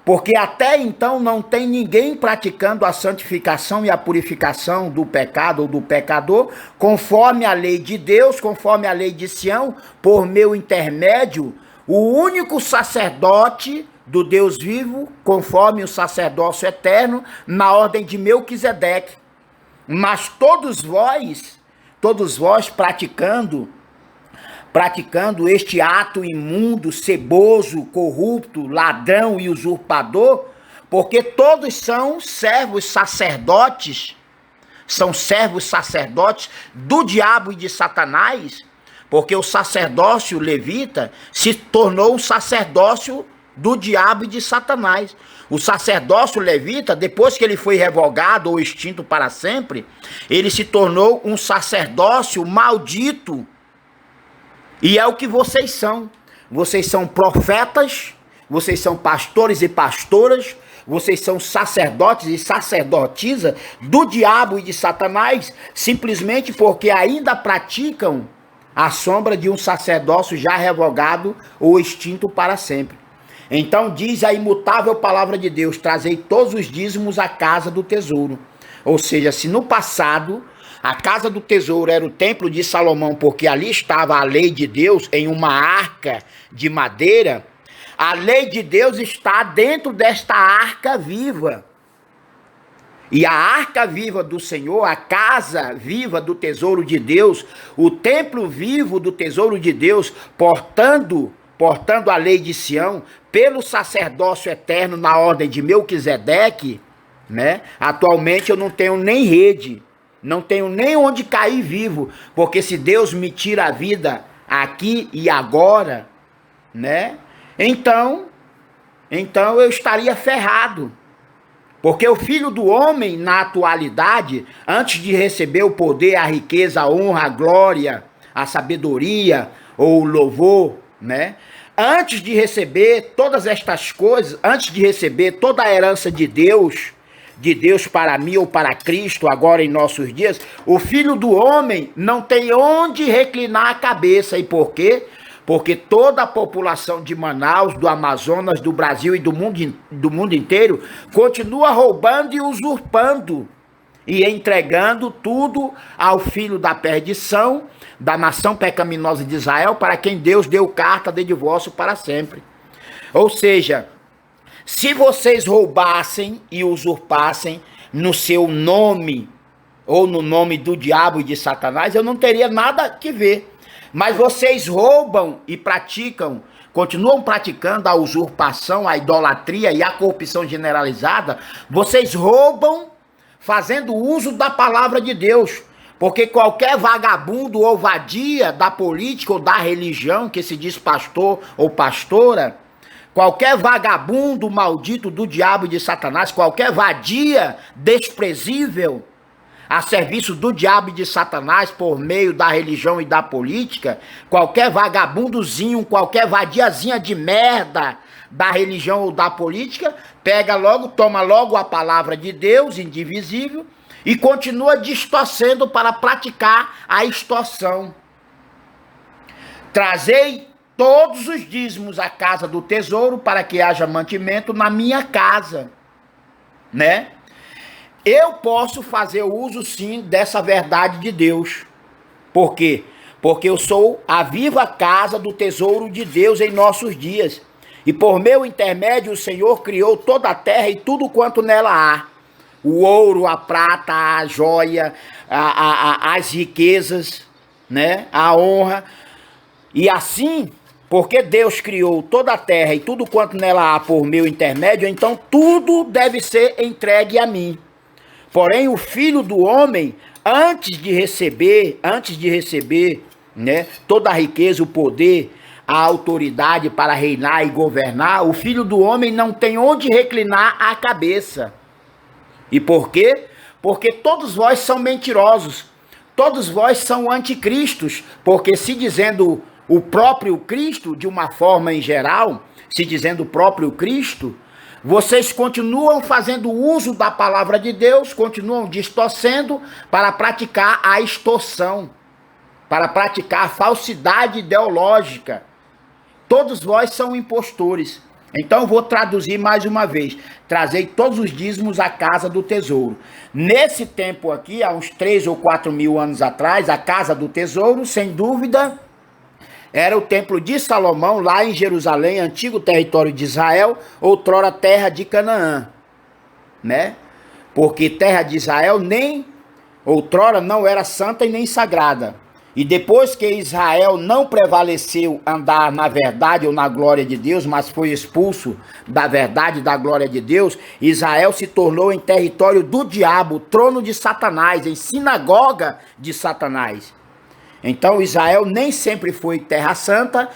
Porque até então não tem ninguém praticando a santificação e a purificação do pecado ou do pecador, conforme a lei de Deus, conforme a lei de Sião, por meu intermédio, o único sacerdote do Deus vivo, conforme o sacerdócio eterno, na ordem de Melquisedeque. Mas todos vós praticando este ato imundo, ceboso, corrupto, ladrão e usurpador, porque todos são servos sacerdotes do diabo e de Satanás, porque o sacerdócio levita se tornou um sacerdócio do diabo e de Satanás. O sacerdócio levita, depois que ele foi revogado ou extinto para sempre, ele se tornou um sacerdócio maldito. E é o que vocês são. Vocês são profetas, vocês são pastores e pastoras, vocês são sacerdotes e sacerdotisas do diabo e de Satanás, simplesmente porque ainda praticam a sombra de um sacerdócio já revogado ou extinto para sempre. Então diz a imutável palavra de Deus: trazei todos os dízimos à casa do tesouro. Ou seja, se no passado a casa do tesouro era o templo de Salomão, porque ali estava a lei de Deus em uma arca de madeira, a lei de Deus está dentro desta arca viva. E a arca viva do Senhor, a casa viva do tesouro de Deus, o templo vivo do tesouro de Deus, portando a lei de Sião, pelo sacerdócio eterno na ordem de Melquisedeque, né? Atualmente eu não tenho nem rede, não tenho nem onde cair vivo, porque se Deus me tira a vida aqui e agora, né? Então eu estaria ferrado. Porque o Filho do Homem, na atualidade, antes de receber o poder, a riqueza, a honra, a glória, a sabedoria ou o louvor, né? Antes de receber todas estas coisas, antes de receber toda a herança de Deus para mim ou para Cristo, agora em nossos dias, o Filho do Homem não tem onde reclinar a cabeça. E por quê? Porque toda a população de Manaus, do Amazonas, do Brasil e do mundo inteiro continua roubando e usurpando e entregando tudo ao filho da perdição, da nação pecaminosa de Israel, para quem Deus deu carta de divórcio para sempre. Ou seja, se vocês roubassem e usurpassem no seu nome ou no nome do diabo e de Satanás, eu não teria nada que ver. Mas vocês roubam e continuam praticando a usurpação, a idolatria e a corrupção generalizada. Vocês roubam fazendo uso da palavra de Deus. Porque qualquer vagabundo ou vadia da política ou da religião que se diz pastor ou pastora, qualquer vagabundo maldito do diabo e de Satanás, qualquer vadia desprezível a serviço do diabo e de Satanás por meio da religião e da política, qualquer vagabundozinho, qualquer vadiazinha de merda da religião ou da política, toma logo a palavra de Deus, indivisível, e continua distorcendo para praticar a extorsão. Trazei todos os dízimos à casa do tesouro para que haja mantimento na minha casa. né? Eu posso fazer uso sim dessa verdade de Deus. Por quê? Porque eu sou a viva casa do tesouro de Deus em nossos dias. E por meu intermédio o Senhor criou toda a terra e tudo quanto nela há. O ouro, a prata, a joia, as riquezas, né? A honra. E assim, porque Deus criou toda a terra e tudo quanto nela há por meu intermédio, então tudo deve ser entregue a mim. Porém, o Filho do Homem, antes de receber, né, toda a riqueza, o poder, a autoridade para reinar e governar, o Filho do Homem não tem onde reclinar a cabeça. E por quê? Porque todos vós são mentirosos, todos vós são anticristos, porque se dizendo o próprio Cristo, de uma forma em geral, se dizendo o próprio Cristo, vocês continuam fazendo uso da palavra de Deus, continuam distorcendo para praticar a extorsão, para praticar a falsidade ideológica. Todos vós são impostores. Então eu vou traduzir mais uma vez. Trazei todos os dízimos à casa do tesouro. Nesse tempo aqui, há uns 3 ou 4 mil anos atrás, a casa do tesouro, sem dúvida, era o templo de Salomão, lá em Jerusalém, antigo território de Israel, outrora terra de Canaã, né? Porque terra de Israel nem outrora não era santa e nem sagrada. E depois que Israel não prevaleceu andar na verdade ou na glória de Deus, mas foi expulso da verdade e da glória de Deus, Israel se tornou em território do diabo, trono de Satanás, em sinagoga de Satanás. Então Israel nem sempre foi terra santa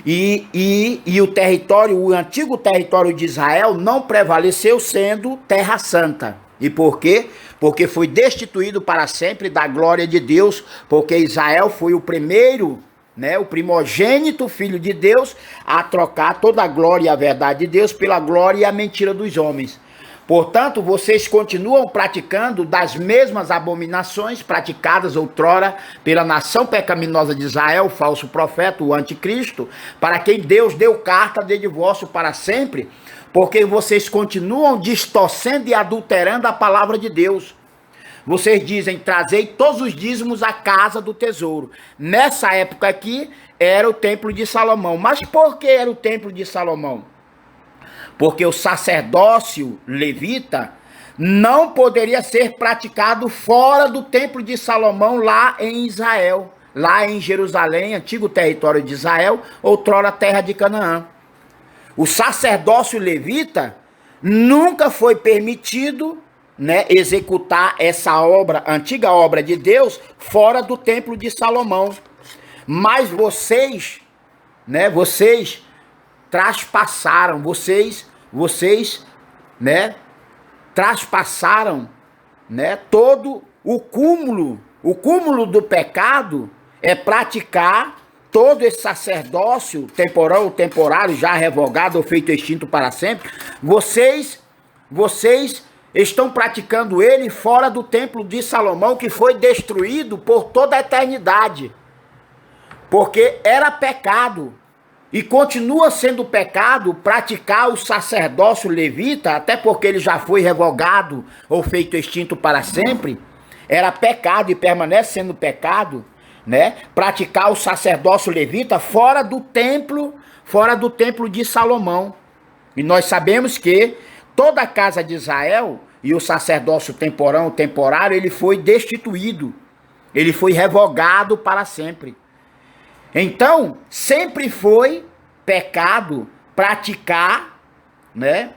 e o território, o antigo território de Israel não prevaleceu sendo terra santa. E por quê? Porque foi destituído para sempre da glória de Deus, porque Israel foi o primeiro, né, o primogênito filho de Deus a trocar toda a glória e a verdade de Deus pela glória e a mentira dos homens. Portanto, vocês continuam praticando das mesmas abominações praticadas outrora pela nação pecaminosa de Israel, o falso profeta, o anticristo, para quem Deus deu carta de divórcio para sempre, porque vocês continuam distorcendo e adulterando a palavra de Deus. Vocês dizem, trazei todos os dízimos à casa do tesouro. Nessa época aqui, era o templo de Salomão. Mas por que era o templo de Salomão? Porque o sacerdócio levita não poderia ser praticado fora do templo de Salomão lá em Israel, lá em Jerusalém, antigo território de Israel, outrora terra de Canaã. O sacerdócio levita nunca foi permitido, né, executar essa obra, antiga obra de Deus, fora do templo de Salomão. Mas vocês, né, vocês traspassaram, vocês, né, traspassaram, né, todo o cúmulo do pecado é praticar todo esse sacerdócio temporal ou temporário, já revogado ou feito extinto para sempre. Vocês estão praticando ele fora do templo de Salomão, que foi destruído por toda a eternidade, porque era pecado. E continua sendo pecado praticar o sacerdócio levita, até porque ele já foi revogado ou feito extinto para sempre. Era pecado e permanece sendo pecado, né? Praticar o sacerdócio levita fora do templo de Salomão. E nós sabemos que toda a casa de Israel e o sacerdócio temporário, ele foi destituído. Ele foi revogado para sempre. Então, sempre foi pecado praticar, né,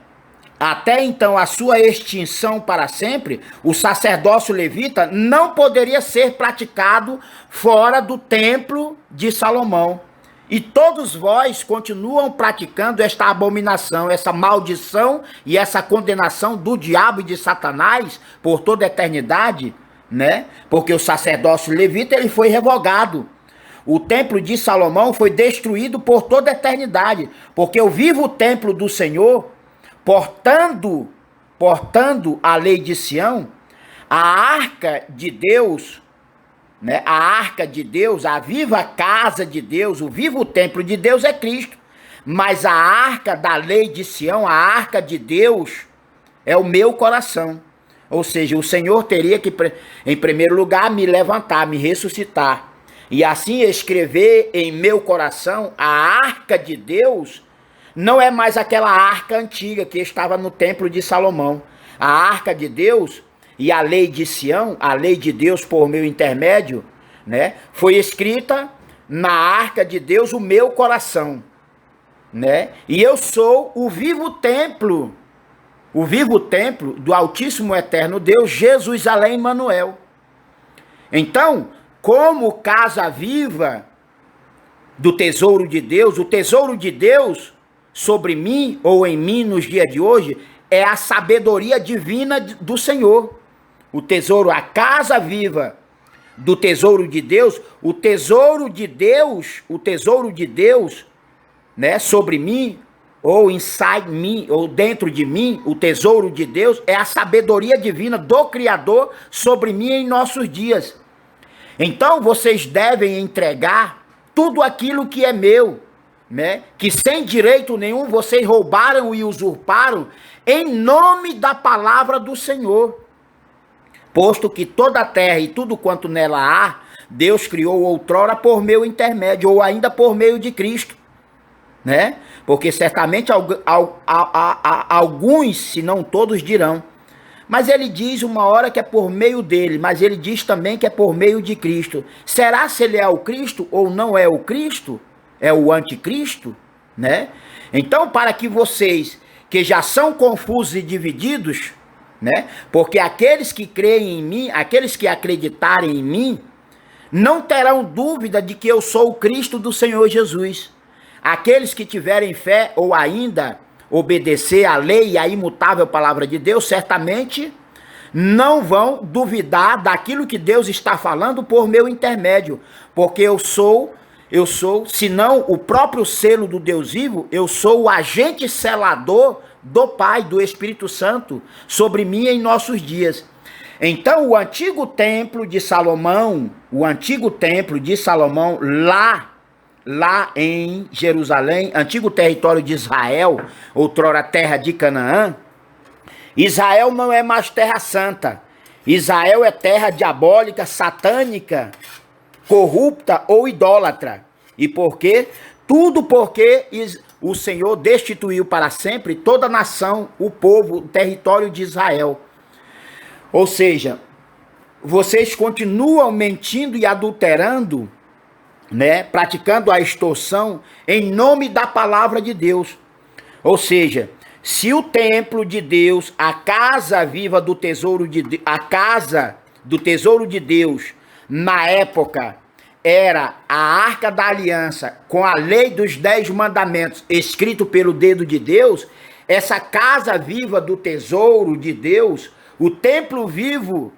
até então a sua extinção para sempre, o sacerdócio levita não poderia ser praticado fora do templo de Salomão. E todos vós continuam praticando esta abominação, essa maldição e essa condenação do diabo e de Satanás por toda a eternidade, né? Porque o sacerdócio levita ele foi revogado. O templo de Salomão foi destruído por toda a eternidade, porque o vivo templo do Senhor, portando a lei de Sião, a arca de Deus, né? A arca de Deus, a viva casa de Deus, o vivo templo de Deus é Cristo. Mas a arca da lei de Sião, a arca de Deus, é o meu coração. Ou seja, o Senhor teria que, em primeiro lugar, me levantar, me ressuscitar. E assim escrever em meu coração a arca de Deus. Não é mais aquela arca antiga que estava no templo de Salomão. A arca de Deus e a lei de Sião, a lei de Deus por meu intermédio, né, foi escrita na arca de Deus o meu coração, né? E eu sou o vivo templo do Altíssimo Eterno Deus, Jesus além Emmanuel. Então, como casa viva do tesouro de Deus, o tesouro de Deus sobre mim ou em mim nos dias de hoje é a sabedoria divina do Senhor. O tesouro, a casa viva do tesouro de Deus, o tesouro de Deus, né, sobre mim, ou inside me, ou dentro de mim, o tesouro de Deus é a sabedoria divina do Criador sobre mim em nossos dias. Então vocês devem entregar tudo aquilo que é meu, né, que sem direito nenhum vocês roubaram e usurparam, em nome da palavra do Senhor. Posto que toda a terra e tudo quanto nela há, Deus criou outrora por meu intermédio, ou ainda por meio de Cristo, né? Porque certamente alguns, se não todos, dirão, mas ele diz uma hora que é por meio dele, mas ele diz também que é por meio de Cristo. Será se ele é o Cristo ou não é o Cristo? É o anticristo, né? Então, para que vocês que já são confusos e divididos, né? Porque aqueles que creem em mim, aqueles que acreditarem em mim, não terão dúvida de que eu sou o Cristo do Senhor Jesus. Aqueles que tiverem fé ou ainda obedecer à lei e à imutável palavra de Deus, certamente não vão duvidar daquilo que Deus está falando por meu intermédio, porque eu sou, se não o próprio selo do Deus vivo, eu sou o agente selador do Pai, do Espírito Santo, sobre mim em nossos dias. Então, o antigo templo de Salomão, lá em Jerusalém, antigo território de Israel, outrora terra de Canaã, Israel não é mais terra santa. Israel é terra diabólica, satânica, corrupta ou idólatra. E por quê? Tudo porque o Senhor destituiu para sempre toda a nação, o povo, o território de Israel. Ou seja, vocês continuam mentindo e adulterando, né, praticando a extorsão em nome da palavra de Deus. Ou seja, se o templo de Deus, a casa viva do tesouro de a casa do tesouro de Deus, na época era a Arca da Aliança com a lei dos 10 mandamentos escrito pelo dedo de Deus, essa casa viva do tesouro de Deus, o templo vivo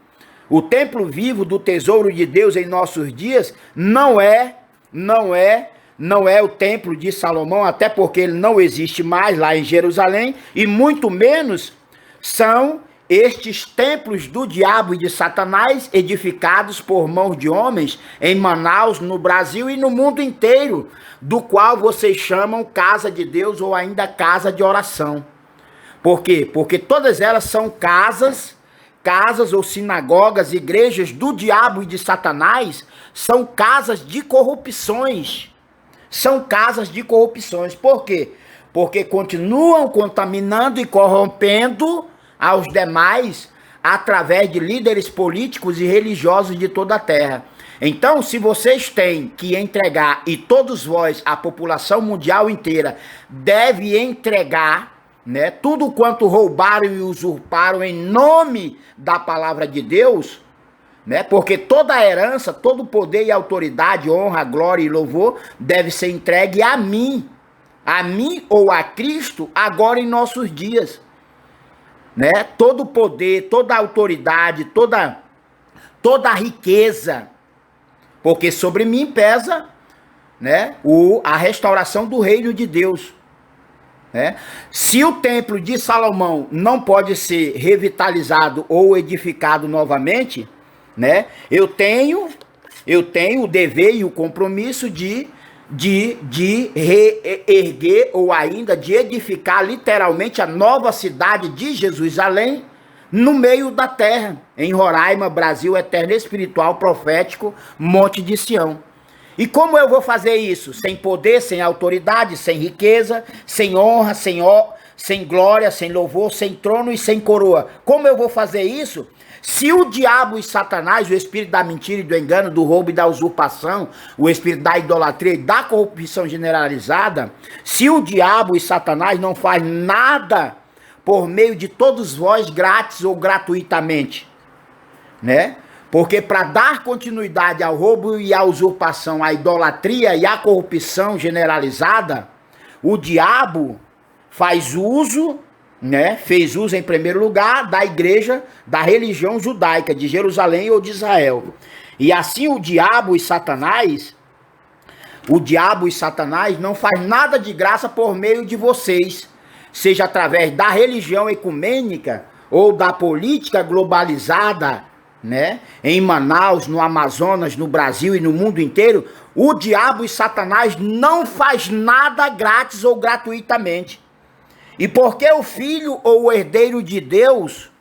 do tesouro de Deus em nossos dias não é o templo de Salomão, até porque ele não existe mais lá em Jerusalém, e muito menos são estes templos do diabo e de Satanás edificados por mãos de homens em Manaus, no Brasil e no mundo inteiro, do qual vocês chamam casa de Deus ou ainda casa de oração. Por quê? Porque todas elas são casas ou sinagogas, igrejas do diabo e de Satanás, são casas de corrupções. São casas de corrupções. Por quê? Porque continuam contaminando e corrompendo aos demais através de líderes políticos e religiosos de toda a terra. Então, se vocês têm que entregar, e todos vós, a população mundial inteira, deve entregar, né, tudo quanto roubaram e usurparam em nome da palavra de Deus, né, porque toda a herança, todo o poder e autoridade, honra, glória e louvor deve ser entregue a mim ou a Cristo agora em nossos dias, né? Todo o poder, toda a autoridade, toda a riqueza, porque sobre mim pesa, né, a restauração do reino de Deus. Né? Se o templo de Salomão não pode ser revitalizado ou edificado novamente, né, eu tenho o dever e o compromisso de de reerguer ou ainda de edificar literalmente a nova cidade de Jerusalém no meio da terra, em Roraima, Brasil eterno, espiritual, profético, Monte de Sião. E como eu vou fazer isso? Sem poder, sem autoridade, sem riqueza, sem honra, sem glória, sem louvor, sem trono e sem coroa. Como eu vou fazer isso? Se o diabo e Satanás, o espírito da mentira e do engano, do roubo e da usurpação, o espírito da idolatria e da corrupção generalizada, se o diabo e Satanás não faz nada por meio de todos vós, grátis ou gratuitamente, né? Porque para dar continuidade ao roubo e à usurpação, à idolatria e à corrupção generalizada, o diabo faz uso, né? Fez uso em primeiro lugar da igreja, da religião judaica de Jerusalém ou de Israel. E assim o diabo e Satanás não faz nada de graça por meio de vocês, seja através da religião ecumênica ou da política globalizada, né? Em Manaus, no Amazonas, no Brasil e no mundo inteiro, o diabo e Satanás não faz nada grátis ou gratuitamente. E porque o filho ou o herdeiro de Deus,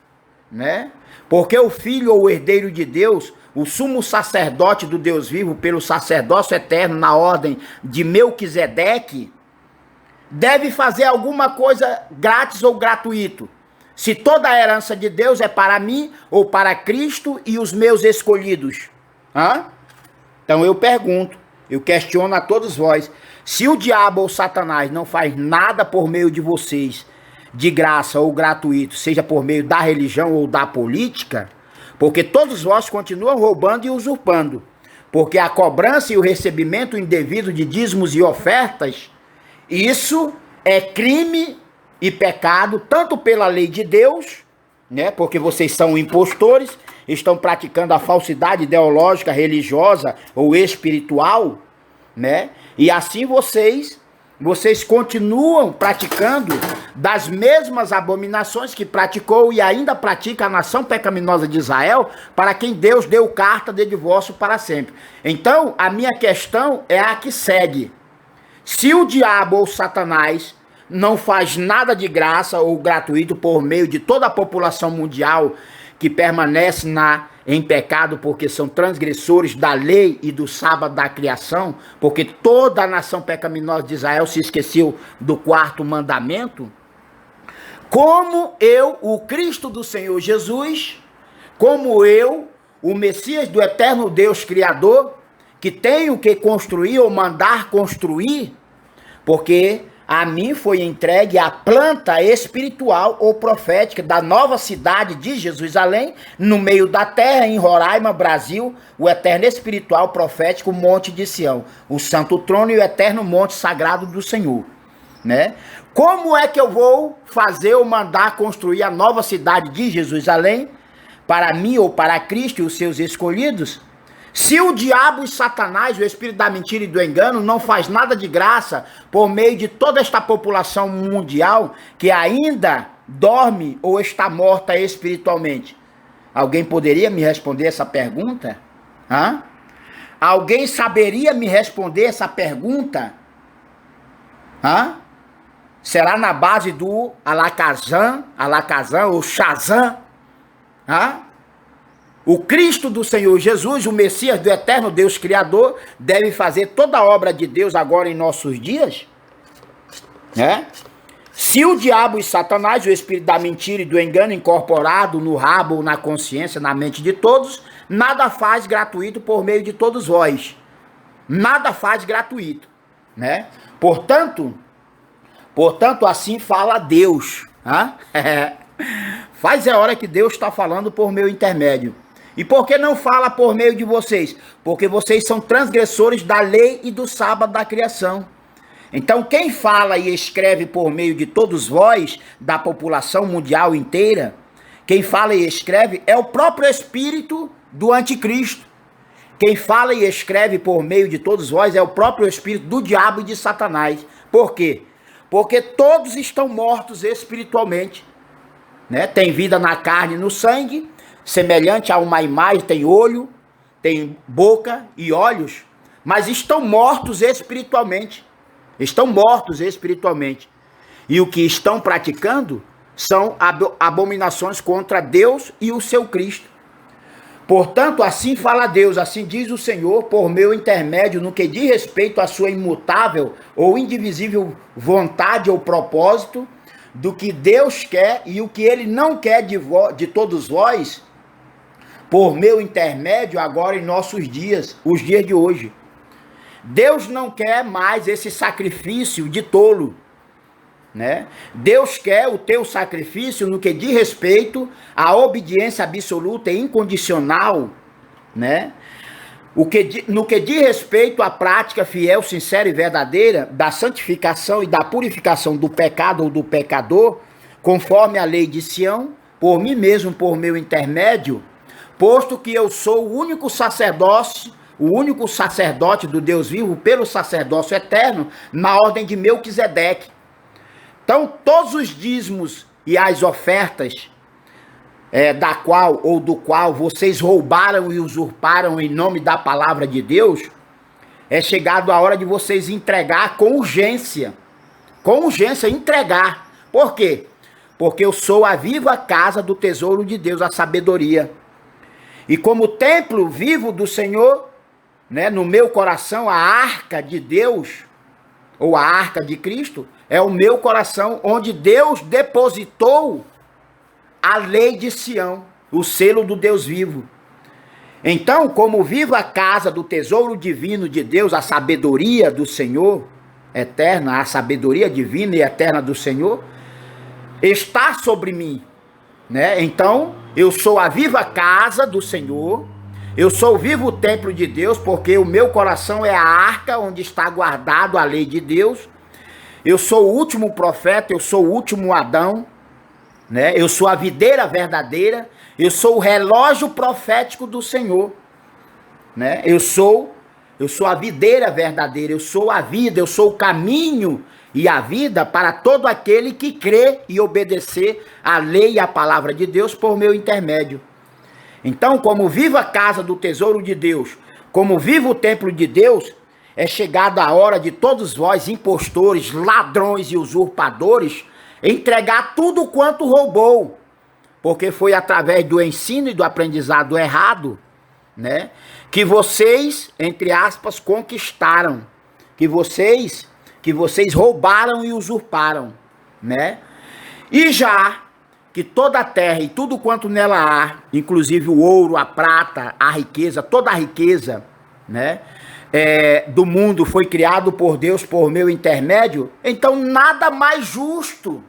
né? Porque o filho ou o herdeiro de Deus, o sumo sacerdote do Deus vivo, pelo sacerdócio eterno na ordem de Melquisedeque, deve fazer alguma coisa grátis ou gratuito. Se toda a herança de Deus é para mim ou para Cristo e os meus escolhidos. Então eu pergunto, eu questiono a todos vós, se o diabo ou Satanás não faz nada por meio de vocês, de graça ou gratuito, seja por meio da religião ou da política, porque todos vós continuam roubando e usurpando, porque a cobrança e o recebimento indevido de dízimos e ofertas, isso é crime e pecado, tanto pela lei de Deus, né? Porque vocês são impostores, estão praticando a falsidade ideológica, religiosa ou espiritual, né? E assim vocês continuam praticando das mesmas abominações que praticou e ainda pratica a nação pecaminosa de Israel, para quem Deus deu carta de divórcio para sempre. Então, a minha questão é a que segue. Se o diabo ou Satanás não faz nada de graça ou gratuito por meio de toda a população mundial que permanece em pecado porque são transgressores da lei e do sábado da criação, porque toda a nação pecaminosa de Israel se esqueceu do quarto mandamento, como eu, o Cristo do Senhor Jesus, como eu, o Messias do eterno Deus Criador, que tenho que construir ou mandar construir, porque a mim foi entregue a planta espiritual ou profética da nova cidade de Jerusalém, no meio da terra, em Roraima, Brasil, o eterno espiritual profético Monte de Sião, o santo trono e o eterno monte sagrado do Senhor, né? Como é que eu vou fazer ou mandar construir a nova cidade de Jerusalém para mim ou para Cristo e os seus escolhidos? Se o diabo e Satanás, o espírito da mentira e do engano, não faz nada de graça por meio de toda esta população mundial que ainda dorme ou está morta espiritualmente, alguém poderia me responder essa pergunta? Alguém saberia me responder essa pergunta? Será na base do Alakazam ou Shazam? O Cristo do Senhor Jesus, o Messias do eterno Deus Criador, deve fazer toda a obra de Deus agora em nossos dias? Se o diabo e Satanás, o espírito da mentira e do engano incorporado no rabo ou na consciência, na mente de todos, nada faz gratuito por meio de todos vós. Nada faz gratuito, né? Portanto, assim fala Deus. Faz a hora que Deus está falando por meu intermédio. E por que não fala por meio de vocês? Porque vocês são transgressores da lei e do sábado da criação. Então quem fala e escreve por meio de todos vós, da população mundial inteira, quem fala e escreve é o próprio espírito do anticristo. Quem fala e escreve por meio de todos vós é o próprio espírito do diabo e de Satanás. Por quê? Porque todos estão mortos espiritualmente, né? Tem vida na carne e no sangue, semelhante a uma imagem, tem olho, tem boca e olhos, mas estão mortos espiritualmente. Estão mortos espiritualmente. E o que estão praticando são abominações contra Deus e o seu Cristo. Portanto, assim fala Deus, assim diz o Senhor, por meu intermédio, no que diz respeito à sua imutável ou indivisível vontade ou propósito, do que Deus quer e o que ele não quer de todos vós, por meu intermédio, agora em nossos dias, os dias de hoje. Deus não quer mais esse sacrifício de tolo, né? Deus quer o teu sacrifício no que diz respeito à obediência absoluta e incondicional, né? No que diz respeito à prática fiel, sincera e verdadeira da santificação e da purificação do pecado ou do pecador, conforme a lei de Sião, por mim mesmo, por meu intermédio, posto que eu sou o único sacerdote do Deus vivo, pelo sacerdócio eterno, na ordem de Melquisedeque. Então, todos os dízimos e as ofertas do qual vocês roubaram e usurparam em nome da palavra de Deus, é chegado a hora de vocês entregar com urgência. Com urgência, entregar. Por quê? Porque eu sou a viva casa do tesouro de Deus, a sabedoria. E como templo vivo do Senhor, né, no meu coração, a arca de Deus, ou a arca de Cristo, é o meu coração onde Deus depositou a lei de Sião, o selo do Deus vivo. Então, como viva a casa do tesouro divino de Deus, a sabedoria do Senhor eterna, a sabedoria divina e eterna do Senhor, está sobre mim, né? Então, eu sou a viva casa do Senhor, eu sou o vivo templo de Deus, porque o meu coração é a arca onde está guardado a lei de Deus. Eu sou o último profeta, eu sou o último Adão, né? Eu sou a videira verdadeira, eu sou o relógio profético do Senhor, né? Eu sou a videira verdadeira, eu sou a vida, eu sou o caminho e a vida para todo aquele que crê e obedecer a lei e a palavra de Deus por meu intermédio. Então, como viva a casa do tesouro de Deus, como viva o templo de Deus, é chegada a hora de todos vós, impostores, ladrões e usurpadores, entregar tudo quanto roubou, porque foi através do ensino e do aprendizado errado, né, que vocês, entre aspas, conquistaram, que vocês roubaram e usurparam, né? E já que toda a terra e tudo quanto nela há, inclusive o ouro, a prata, a riqueza, toda a riqueza, né, do mundo foi criado por Deus por meu intermédio, então nada mais justo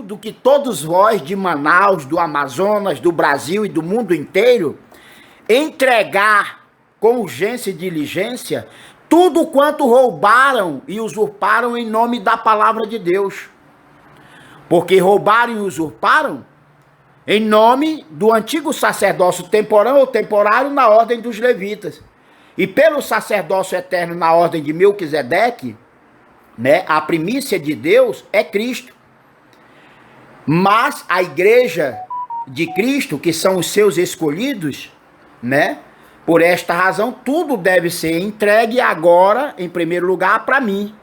do que todos vós de Manaus, do Amazonas, do Brasil e do mundo inteiro, entregar com urgência e diligência tudo quanto roubaram e usurparam em nome da palavra de Deus. Porque roubaram e usurparam em nome do antigo sacerdócio temporal ou temporário na ordem dos levitas. E pelo sacerdócio eterno na ordem de Melquisedeque, né, a primícia de Deus é Cristo. Mas a igreja de Cristo, que são os seus escolhidos, né, por esta razão, tudo deve ser entregue agora, em primeiro lugar, para mim.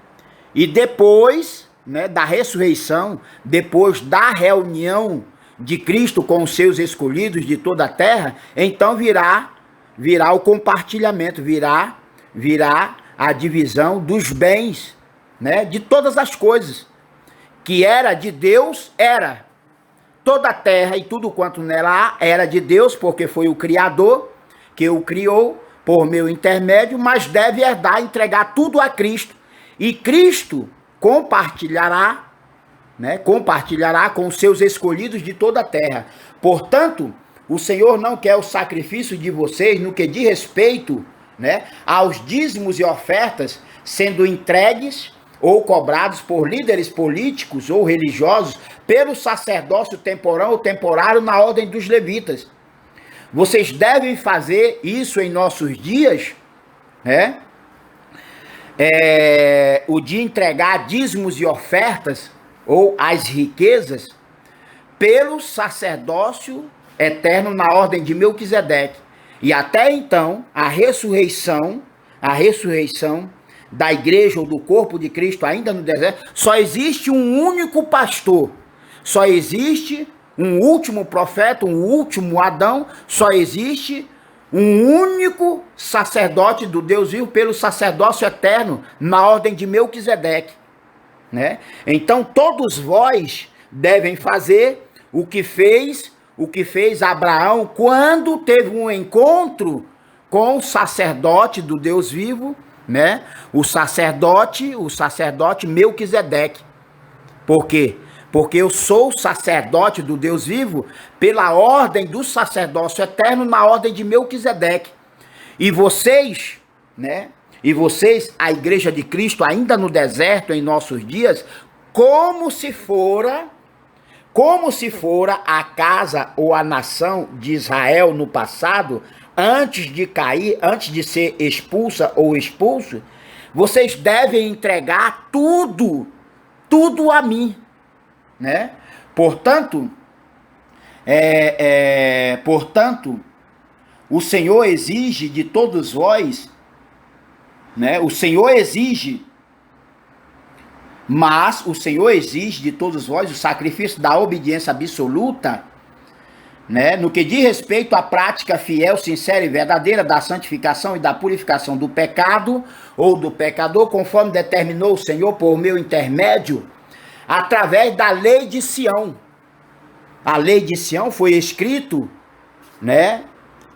E depois, né, da ressurreição, depois da reunião de Cristo com os seus escolhidos de toda a terra, então virá o compartilhamento, virá a divisão dos bens, né, de todas as coisas. Que era de Deus, era. Toda a terra e tudo quanto nela há era de Deus, porque foi o Criador que o criou por meu intermédio, mas deve herdar, entregar tudo a Cristo. E Cristo compartilhará, né, com os seus escolhidos de toda a terra. Portanto, o Senhor não quer o sacrifício de vocês no que diz respeito, né, aos dízimos e ofertas sendo entregues ou cobrados por líderes políticos ou religiosos pelo sacerdócio temporal ou temporário na ordem dos levitas. Vocês devem fazer isso em nossos dias, né? O de entregar dízimos e ofertas ou as riquezas pelo sacerdócio eterno na ordem de Melquisedeque. E até então, a ressurreição da igreja ou do corpo de Cristo ainda no deserto, só existe um único pastor, só existe um último profeta, um último Adão, só existe um único sacerdote do Deus vivo pelo sacerdócio eterno, na ordem de Melquisedeque, né? Então todos vós devem fazer o que fez Abraão quando teve um encontro com o sacerdote do Deus vivo, né? O sacerdote Melquisedeque. Por quê? Porque eu sou sacerdote do Deus vivo pela ordem do sacerdócio eterno, na ordem de Melquisedeque. E vocês, né? E vocês, a igreja de Cristo, ainda no deserto em nossos dias, como se fora a casa ou a nação de Israel no passado, antes de cair, antes de ser expulsa ou expulso, vocês devem entregar tudo a mim, né? Portanto, o Senhor exige de todos vós, né? O Senhor exige de todos vós o sacrifício da obediência absoluta, né? No que diz respeito à prática fiel, sincera e verdadeira da santificação e da purificação do pecado ou do pecador, conforme determinou o Senhor por meu intermédio, através da lei de Sião. A lei de Sião foi escrito, né,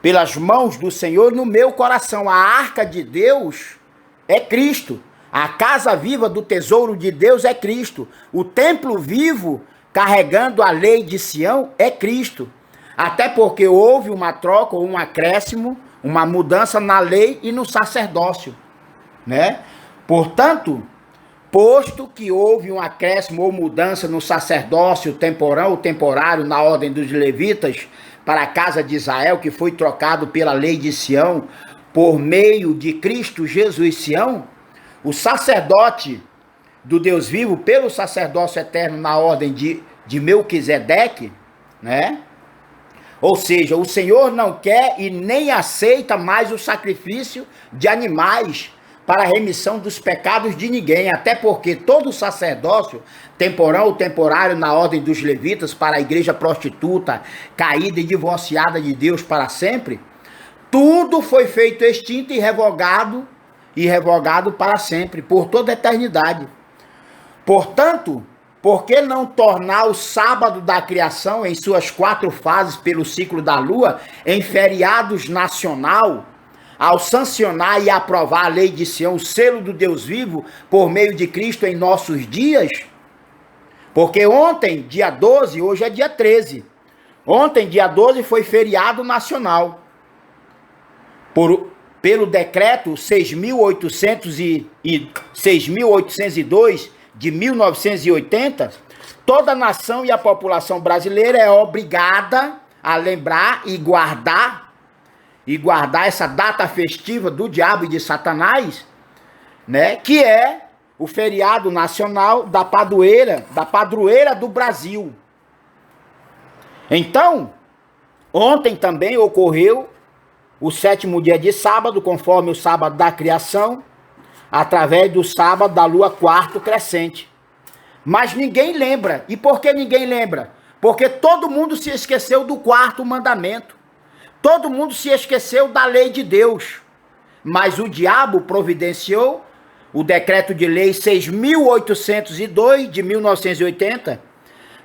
pelas mãos do Senhor no meu coração. A arca de Deus é Cristo. A casa viva do tesouro de Deus é Cristo. O templo vivo, carregando a lei de Sião, é Cristo. Até porque houve uma troca ou um acréscimo, uma mudança na lei e no sacerdócio, né? Portanto, posto que houve um acréscimo ou mudança no sacerdócio temporal ou temporário na ordem dos levitas para a casa de Israel, que foi trocado pela lei de Sião por meio de Cristo Jesus Sião, o sacerdote do Deus vivo, pelo sacerdócio eterno na ordem de Melquisedeque, né? Ou seja, o Senhor não quer e nem aceita mais o sacrifício de animais para a remissão dos pecados de ninguém, até porque todo sacerdócio, temporal ou temporário na ordem dos levitas para a igreja prostituta, caída e divorciada de Deus para sempre, tudo foi feito extinto e revogado para sempre, por toda a eternidade. Portanto, por que não tornar o sábado da criação em suas 4 fases pelo ciclo da lua em feriados nacional, ao sancionar e aprovar a lei de Sião, o selo do Deus vivo, por meio de Cristo em nossos dias? Porque ontem, dia 12, hoje é dia 13. Ontem, dia 12, foi feriado nacional. Pelo decreto 6.802 de 1980, toda a nação e a população brasileira é obrigada a lembrar e guardar essa data festiva do diabo e de Satanás, né, que é o feriado nacional da padroeira do Brasil. Então, ontem também ocorreu o 7º dia de sábado, conforme o sábado da criação, através do sábado da lua 4º crescente. Mas ninguém lembra. E por que ninguém lembra? Porque todo mundo se esqueceu do 4º mandamento. Todo mundo se esqueceu da lei de Deus. Mas o diabo providenciou o decreto de lei 6.802 de 1980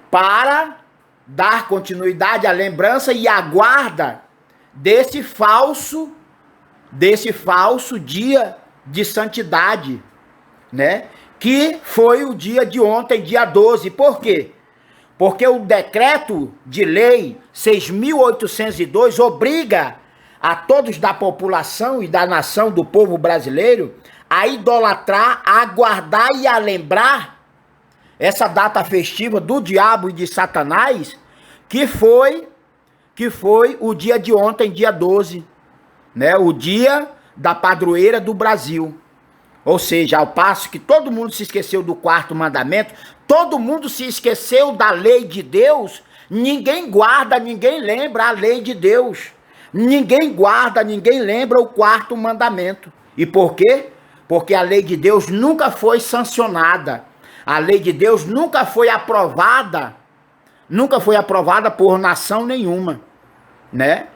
para dar continuidade à lembrança e à guarda desse falso dia de santidade, né? Que foi o dia de ontem, dia 12. Por quê? Porque o decreto de lei 6.802 obriga a todos da população e da nação do povo brasileiro a idolatrar, a guardar e a lembrar essa data festiva do diabo e de Satanás, que foi o dia de ontem, dia 12, né? O dia da padroeira do Brasil. Ou seja, ao passo que todo mundo se esqueceu do 4º mandamento, todo mundo se esqueceu da lei de Deus, ninguém guarda, ninguém lembra a lei de Deus. ninguém guarda, ninguém lembra o quarto mandamento. E por quê? Porque a lei de Deus nunca foi sancionada. A lei de Deus nunca foi aprovada por nação nenhuma, né?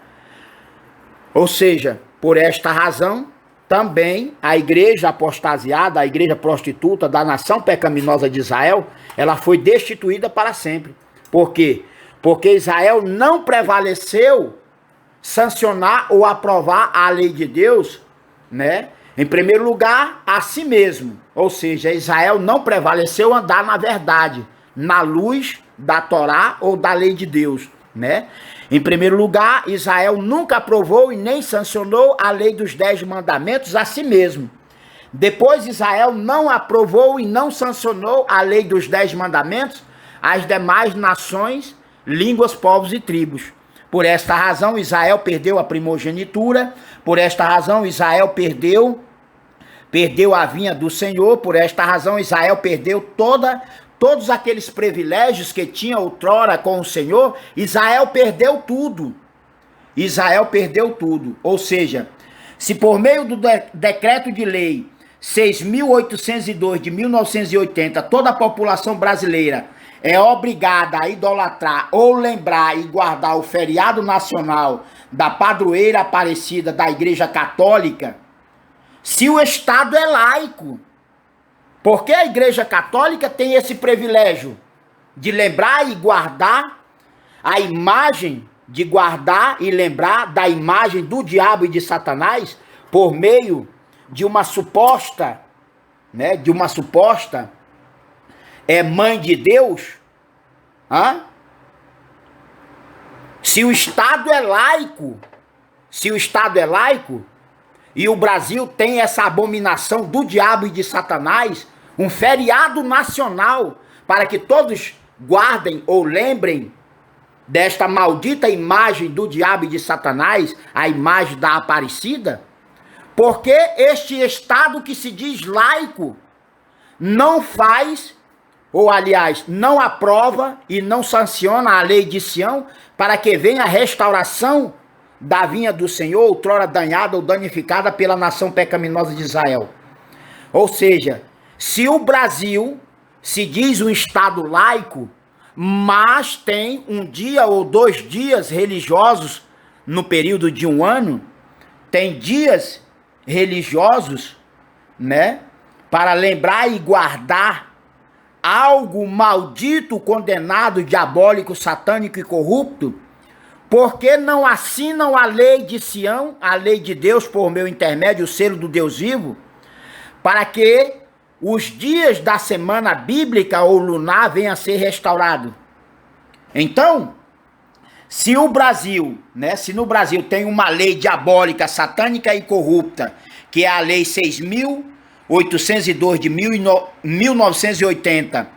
Ou seja, por esta razão, também a igreja apostasiada, a igreja prostituta da nação pecaminosa de Israel, ela foi destituída para sempre. Por quê? Porque Israel não prevaleceu sancionar ou aprovar a lei de Deus, né? Em primeiro lugar, a si mesmo. Ou seja, Israel não prevaleceu andar na verdade, na luz da Torá ou da lei de Deus, né? Em primeiro lugar, Israel nunca aprovou e nem sancionou a lei dos 10 mandamentos a si mesmo. Depois, Israel não aprovou e não sancionou a lei dos 10 mandamentos às demais nações, línguas, povos e tribos. Por esta razão, Israel perdeu a primogenitura. Por esta razão, Israel perdeu a vinha do Senhor. Por esta razão, Israel perdeu todos aqueles privilégios que tinha outrora com o Senhor. Israel perdeu tudo. Israel perdeu tudo. Ou seja, se por meio do decreto de lei 6.802 de 1980, toda a população brasileira é obrigada a idolatrar ou lembrar e guardar o feriado nacional da padroeira Aparecida da Igreja Católica, se o Estado é laico, porque a Igreja Católica tem esse privilégio de lembrar e guardar a imagem, de guardar e lembrar da imagem do diabo e de Satanás por meio de uma suposta, né, mãe de Deus, se o Estado é laico, e o Brasil tem essa abominação do diabo e de Satanás, um feriado nacional, para que todos guardem ou lembrem desta maldita imagem do diabo e de Satanás, a imagem da Aparecida, porque este Estado que se diz laico não faz, ou aliás, não aprova e não sanciona a lei de Sião para que venha a restauração da vinha do Senhor, outrora danhada ou danificada pela nação pecaminosa de Israel. Ou seja, se o Brasil se diz um Estado laico, mas tem um dia ou 2 dias religiosos no período de um ano, tem dias religiosos, né, para lembrar e guardar algo maldito, condenado, diabólico, satânico e corrupto, porque não assinam a lei de Sião, a lei de Deus por meu intermédio, o selo do Deus vivo, para que os dias da semana bíblica ou lunar venham a ser restaurados. Então, se no Brasil tem uma lei diabólica, satânica e corrupta, que é a lei 6.802 de 1980,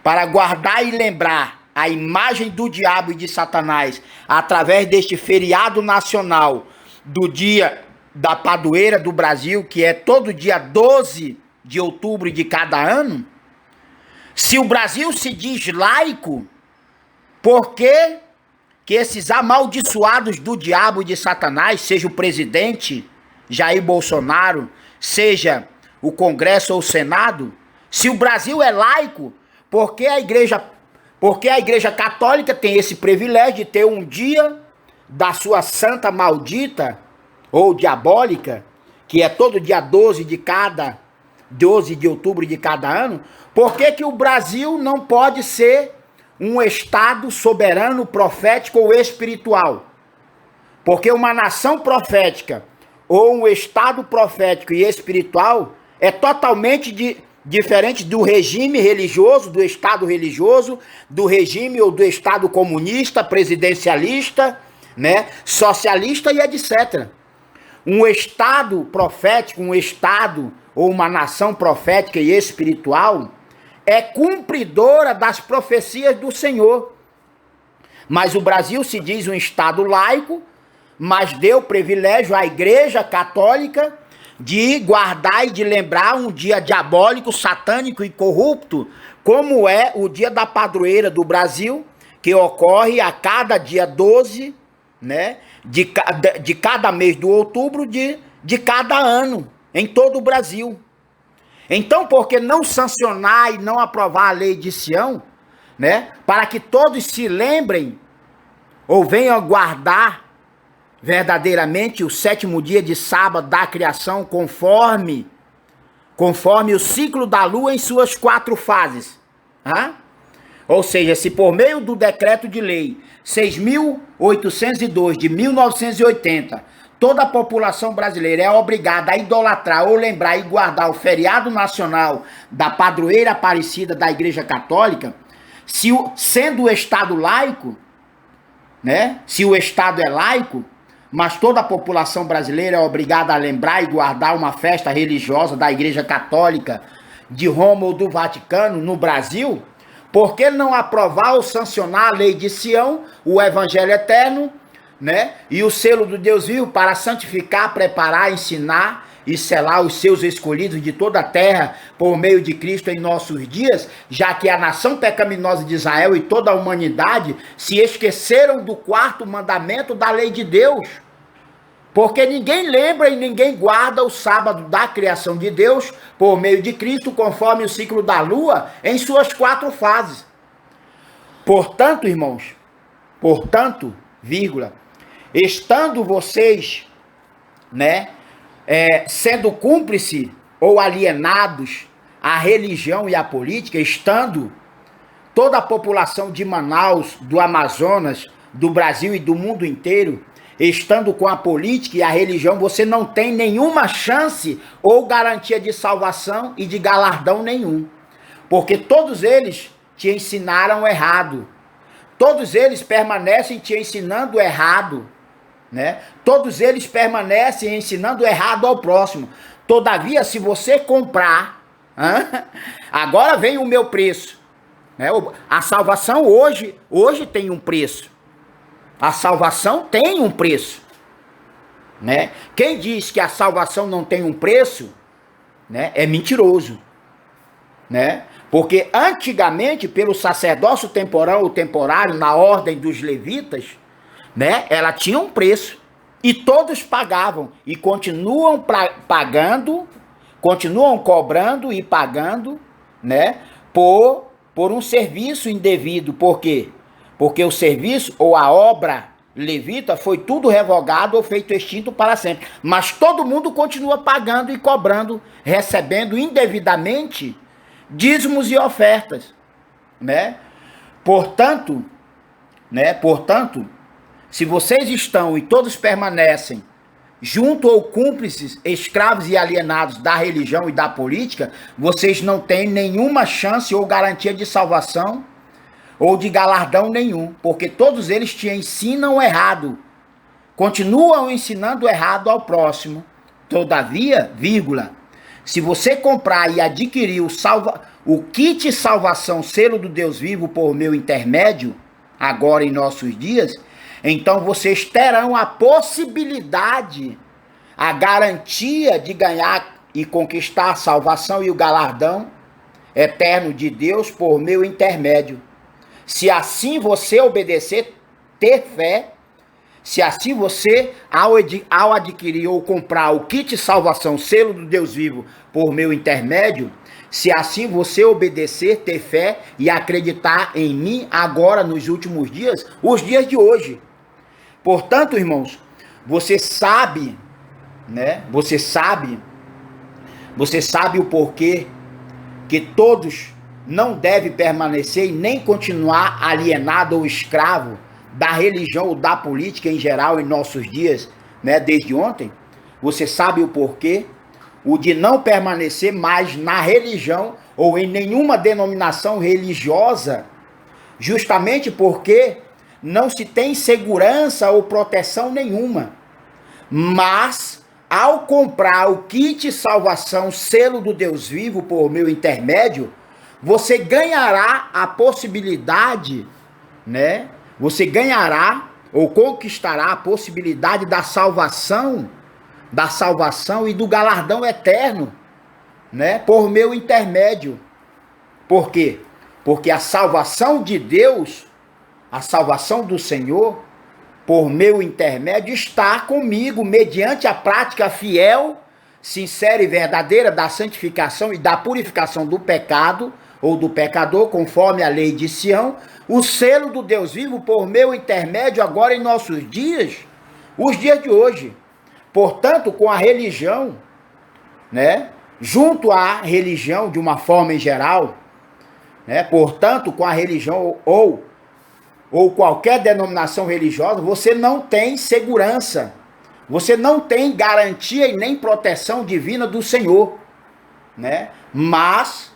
para guardar e lembrar a imagem do diabo e de Satanás, através deste feriado nacional do dia da padroeira do Brasil, que é todo dia 12 de outubro de cada ano, se o Brasil se diz laico, por que esses amaldiçoados do diabo e de Satanás, seja o presidente Jair Bolsonaro, seja o Congresso ou o Senado, se o Brasil é laico, por que a Igreja Católica tem esse privilégio de ter um dia da sua santa maldita ou diabólica, que é todo dia 12 de outubro de cada ano? Por que o Brasil não pode ser um Estado soberano, profético ou espiritual? Porque uma nação profética ou um Estado profético e espiritual é totalmente diferente do regime religioso, do Estado religioso, do regime ou do Estado comunista, presidencialista, né, socialista e etc. Um Estado profético, um Estado ou uma nação profética e espiritual é cumpridora das profecias do Senhor. Mas o Brasil se diz um Estado laico, mas deu privilégio à Igreja Católica de guardar e de lembrar um dia diabólico, satânico e corrupto, como é o dia da padroeira do Brasil, que ocorre a cada dia 12 né, de cada mês do outubro de cada ano, em todo o Brasil. Então, por que não sancionar e não aprovar a lei de Sião, né, para que todos se lembrem ou venham guardar verdadeiramente o sétimo dia de sábado da criação conforme o ciclo da lua em suas 4 fases. Tá? Ou seja, se por meio do decreto de lei 6.802 de 1980, toda a população brasileira é obrigada a idolatrar ou lembrar e guardar o feriado nacional da padroeira Aparecida da Igreja Católica, sendo o Estado laico, né? Se o Estado é laico, mas toda a população brasileira é obrigada a lembrar e guardar uma festa religiosa da Igreja Católica de Roma ou do Vaticano no Brasil, por que não aprovar ou sancionar a lei de Sião, o Evangelho Eterno, né? E o selo do Deus vivo para santificar, preparar, ensinar e selar os seus escolhidos de toda a terra por meio de Cristo em nossos dias, já que a nação pecaminosa de Israel e toda a humanidade se esqueceram do 4º mandamento da lei de Deus. Porque ninguém lembra e ninguém guarda o sábado da criação de Deus por meio de Cristo, conforme o ciclo da lua em suas 4 fases. Portanto, irmãos, estando vocês, né, sendo cúmplice ou alienados à religião e à política, estando toda a população de Manaus, do Amazonas, do Brasil e do mundo inteiro, estando com a política e a religião, você não tem nenhuma chance ou garantia de salvação e de galardão nenhum. Porque todos eles te ensinaram errado. Todos eles permanecem te ensinando errado. Né? Todos eles permanecem ensinando errado ao próximo. Todavia, se você comprar, agora vem o meu preço, né? A salvação hoje tem um preço. A salvação tem um preço, né? Quem diz que a salvação não tem um preço, né, é mentiroso, né? Porque antigamente, pelo sacerdócio temporal ou temporário, na ordem dos levitas, né, ela tinha um preço e todos pagavam e continuam pagando, continuam cobrando e pagando, né, por um serviço indevido. Por quê? Porque o serviço ou a obra levita foi tudo revogado ou feito extinto para sempre. Mas todo mundo continua pagando e cobrando, recebendo indevidamente dízimos e ofertas, né? Portanto, se vocês estão e todos permanecem junto ou cúmplices, escravos e alienados da religião e da política, vocês não têm nenhuma chance ou garantia de salvação ou de galardão nenhum, porque todos eles te ensinam errado, continuam ensinando errado ao próximo. Todavia, se você comprar e adquirir o kit salvação, selo do Deus vivo por meu intermédio, agora em nossos dias, então vocês terão a possibilidade, a garantia de ganhar e conquistar a salvação e o galardão eterno de Deus por meu intermédio. Se assim você obedecer, ter fé, se assim você, ao adquirir ou comprar o kit salvação, selo do Deus vivo por meu intermédio, se assim você obedecer, ter fé e acreditar em mim agora nos últimos dias, os dias de hoje. Portanto, irmãos, você sabe, né? Você sabe o porquê que todos não devem permanecer e nem continuar alienado ou escravo da religião ou da política em geral em nossos dias, né? Desde ontem, você sabe o porquê? O de não permanecer mais na religião ou em nenhuma denominação religiosa, justamente porque não se tem segurança ou proteção nenhuma. Mas, ao comprar o kit salvação, selo do Deus vivo por meu intermédio, você ganhará a possibilidade, né? Você ganhará ou conquistará a possibilidade da salvação e do galardão eterno, né? Por meu intermédio. Por quê? Porque a salvação de Deus, a salvação do Senhor, por meu intermédio, está comigo, mediante a prática fiel, sincera e verdadeira da santificação e da purificação do pecado, ou do pecador, conforme a lei de Sião, o selo do Deus vivo por meu intermédio agora em nossos dias, os dias de hoje. Portanto, com a religião, né, junto à religião de uma forma em geral, né, portanto, com a religião ou qualquer denominação religiosa, você não tem segurança, você não tem garantia e nem proteção divina do Senhor, né? Mas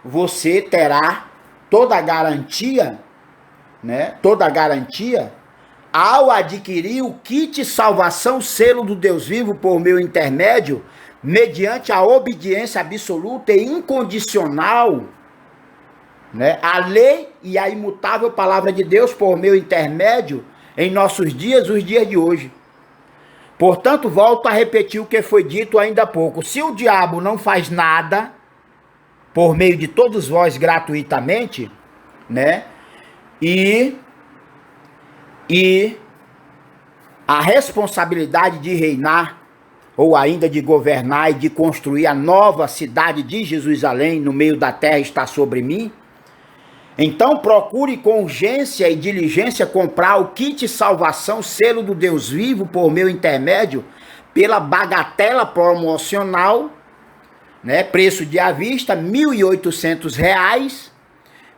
você terá toda a garantia, né? Toda a garantia ao adquirir o kit salvação, selo do Deus vivo por meu intermédio, mediante a obediência absoluta e incondicional, né, a lei e a imutável palavra de Deus por meu intermédio em nossos dias, os dias de hoje. Portanto, volto a repetir o que foi dito ainda há pouco. Se o diabo não faz nada por meio de todos vós gratuitamente, né, e a responsabilidade de reinar, ou ainda de governar e de construir a nova cidade de Jerusalém no meio da terra está sobre mim, então procure com urgência e diligência comprar o kit salvação, selo do Deus vivo por meu intermédio, pela bagatela promocional, né, preço de à vista, R$ 1.800, R$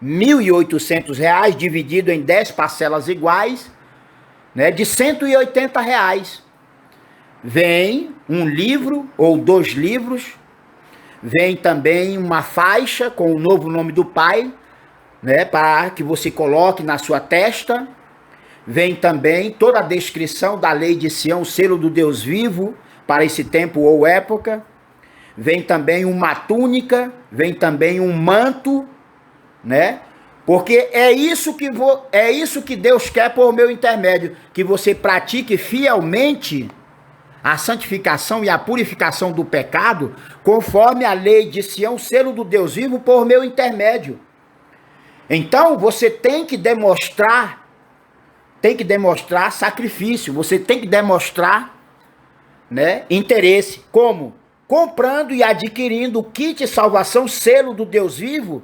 1.800 dividido em 10 parcelas iguais, né, de R$ 180. Vem um livro ou 2 livros, vem também uma faixa com o novo nome do Pai, né, para que você coloque na sua testa. Vem também toda a descrição da lei de Sião, selo do Deus vivo, para esse tempo ou época. Vem também uma túnica, vem também um manto, né? Porque é isso que Deus quer por meu intermédio, que você pratique fielmente a santificação e a purificação do pecado, conforme a lei de Sião, selo do Deus vivo por meu intermédio. Então, você tem que demonstrar sacrifício, você tem que demonstrar, né, interesse. Como? Comprando e adquirindo o kit salvação, selo do Deus vivo,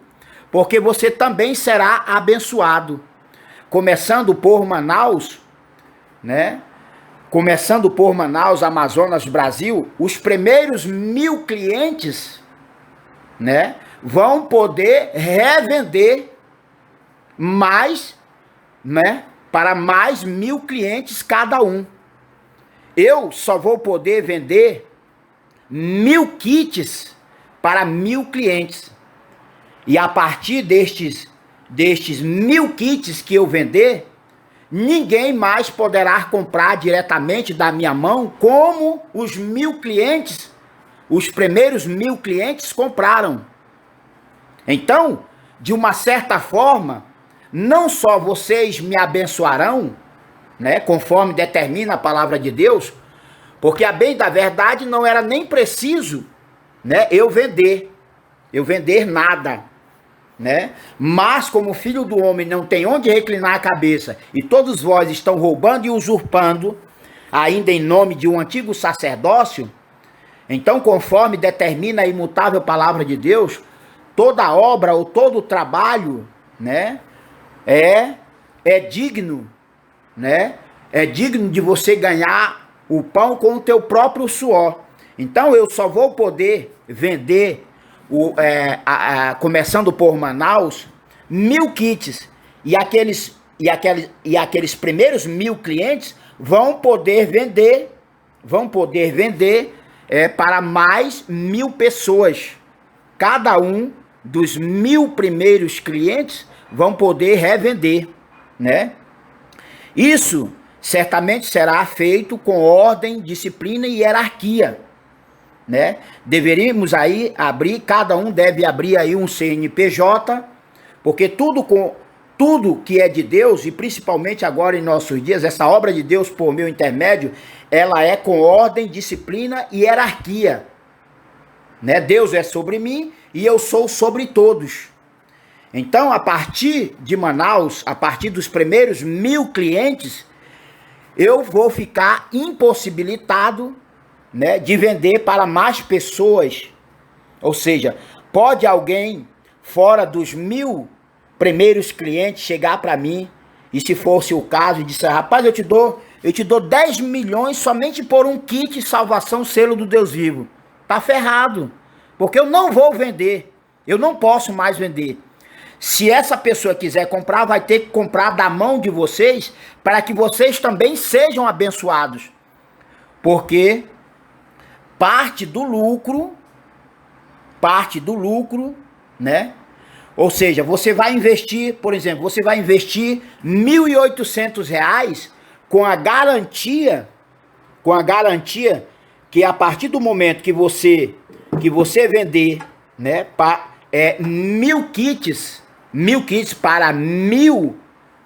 porque você também será abençoado. Começando por Manaus, né? Começando por Manaus, Amazonas, Brasil, os primeiros 1.000 clientes, né, vão poder revender mais, né, para mais 1.000 clientes cada um. Eu só vou poder vender 1.000 kits para 1.000 clientes. E a partir destes 1.000 kits que eu vender, ninguém mais poderá comprar diretamente da minha mão, como os 1.000 clientes, os primeiros 1.000 clientes compraram. Então, de uma certa forma, não só vocês me abençoarão, né, conforme determina a palavra de Deus, porque a bem da verdade não era nem preciso, né, eu vender nada, né? Mas como o Filho do Homem não tem onde reclinar a cabeça, e todos vós estão roubando e usurpando, ainda em nome de um antigo sacerdócio, então, conforme determina a imutável palavra de Deus, toda obra ou todo trabalho, né, é digno, né? É digno de você ganhar o pão com o teu próprio suor. Então eu só vou poder vender, começando por Manaus, 1.000 kits. E aqueles primeiros 1.000 clientes vão poder vender para mais 1.000 pessoas. Cada um dos 1.000 primeiros clientes vão poder revender, né? Isso certamente será feito com ordem, disciplina e hierarquia, né? Deveríamos aí abrir, cada um deve abrir aí um CNPJ, porque tudo que é de Deus, e principalmente agora em nossos dias, essa obra de Deus por meu intermédio, ela é com ordem, disciplina e hierarquia, né? Deus é sobre mim e eu sou sobre todos. Então, a partir de Manaus, a partir dos primeiros 1.000 clientes, eu vou ficar impossibilitado, né, de vender para mais pessoas. Ou seja, pode alguém fora dos 1000 primeiros clientes chegar para mim, e se fosse o caso, e disser, rapaz, eu te dou 10 milhões somente por um kit de salvação, selo do Deus vivo. Tá ferrado, porque eu não vou vender, eu não posso mais vender. Se essa pessoa quiser comprar, vai ter que comprar da mão de vocês, para que vocês também sejam abençoados. Porque parte do lucro, né? Ou seja, você vai investir, por exemplo, você vai investir R$ 1.800 com a garantia que a partir do momento que você vender, né, 1.000 kits para 1.000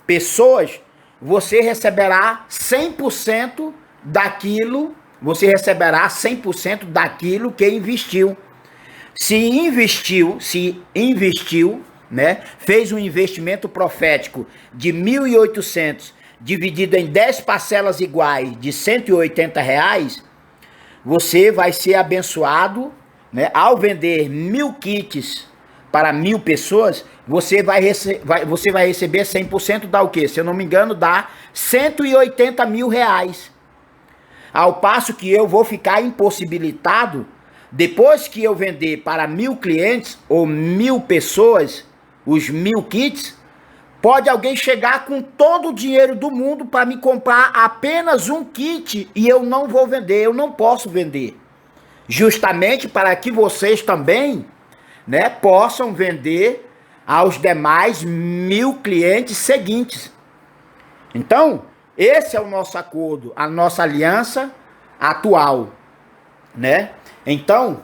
pessoas, você receberá 100% daquilo, que investiu. Se investiu, né, fez um investimento profético de 1.800 dividido em 10 parcelas iguais de R$ 180, você vai ser abençoado, né? Ao vender 1.000 kits para 1.000 pessoas, você vai receber 100%, dá o quê? Se eu não me engano, dá R$ 180 mil. Ao passo que eu vou ficar impossibilitado, depois que eu vender para 1.000 clientes ou 1.000 pessoas, os 1.000 kits, pode alguém chegar com todo o dinheiro do mundo para me comprar apenas um kit e eu não vou vender, eu não posso vender. Justamente para que vocês também, né, possam vender aos demais 1.000 clientes seguintes. Então, esse é o nosso acordo, a nossa aliança atual, né? Então,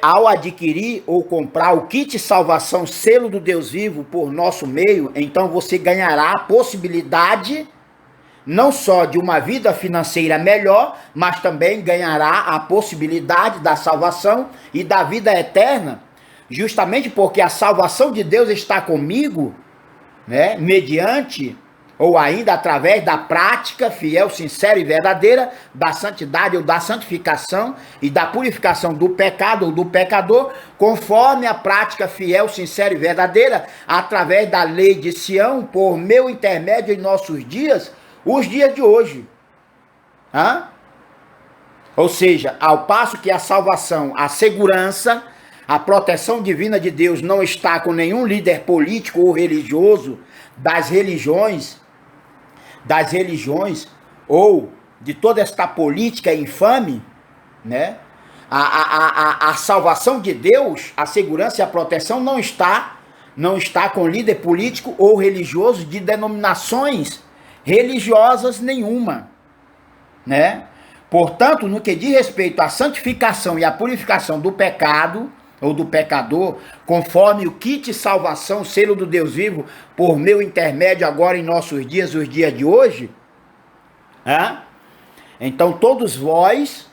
ao adquirir ou comprar o kit salvação, selo do Deus vivo por nosso meio, então você ganhará a possibilidade não só de uma vida financeira melhor, mas também ganhará a possibilidade da salvação e da vida eterna, justamente porque a salvação de Deus está comigo, né, mediante ou ainda através da prática fiel, sincera e verdadeira da santidade ou da santificação e da purificação do pecado ou do pecador, conforme a prática fiel, sincera e verdadeira através da lei de Sião, por meu intermédio em nossos dias, os dias de hoje. Ou seja, ao passo que a salvação, a segurança, a proteção divina de Deus não está com nenhum líder político ou religioso das religiões ou de toda esta política infame, né? A salvação de Deus, a segurança e a proteção não está com líder político ou religioso de denominações religiosas nenhuma, né? Portanto, no que diz respeito à santificação e à purificação do pecado ou do pecador, conforme o kit salvação, selo do Deus vivo, por meu intermédio agora em nossos dias, os dias de hoje, então todos vós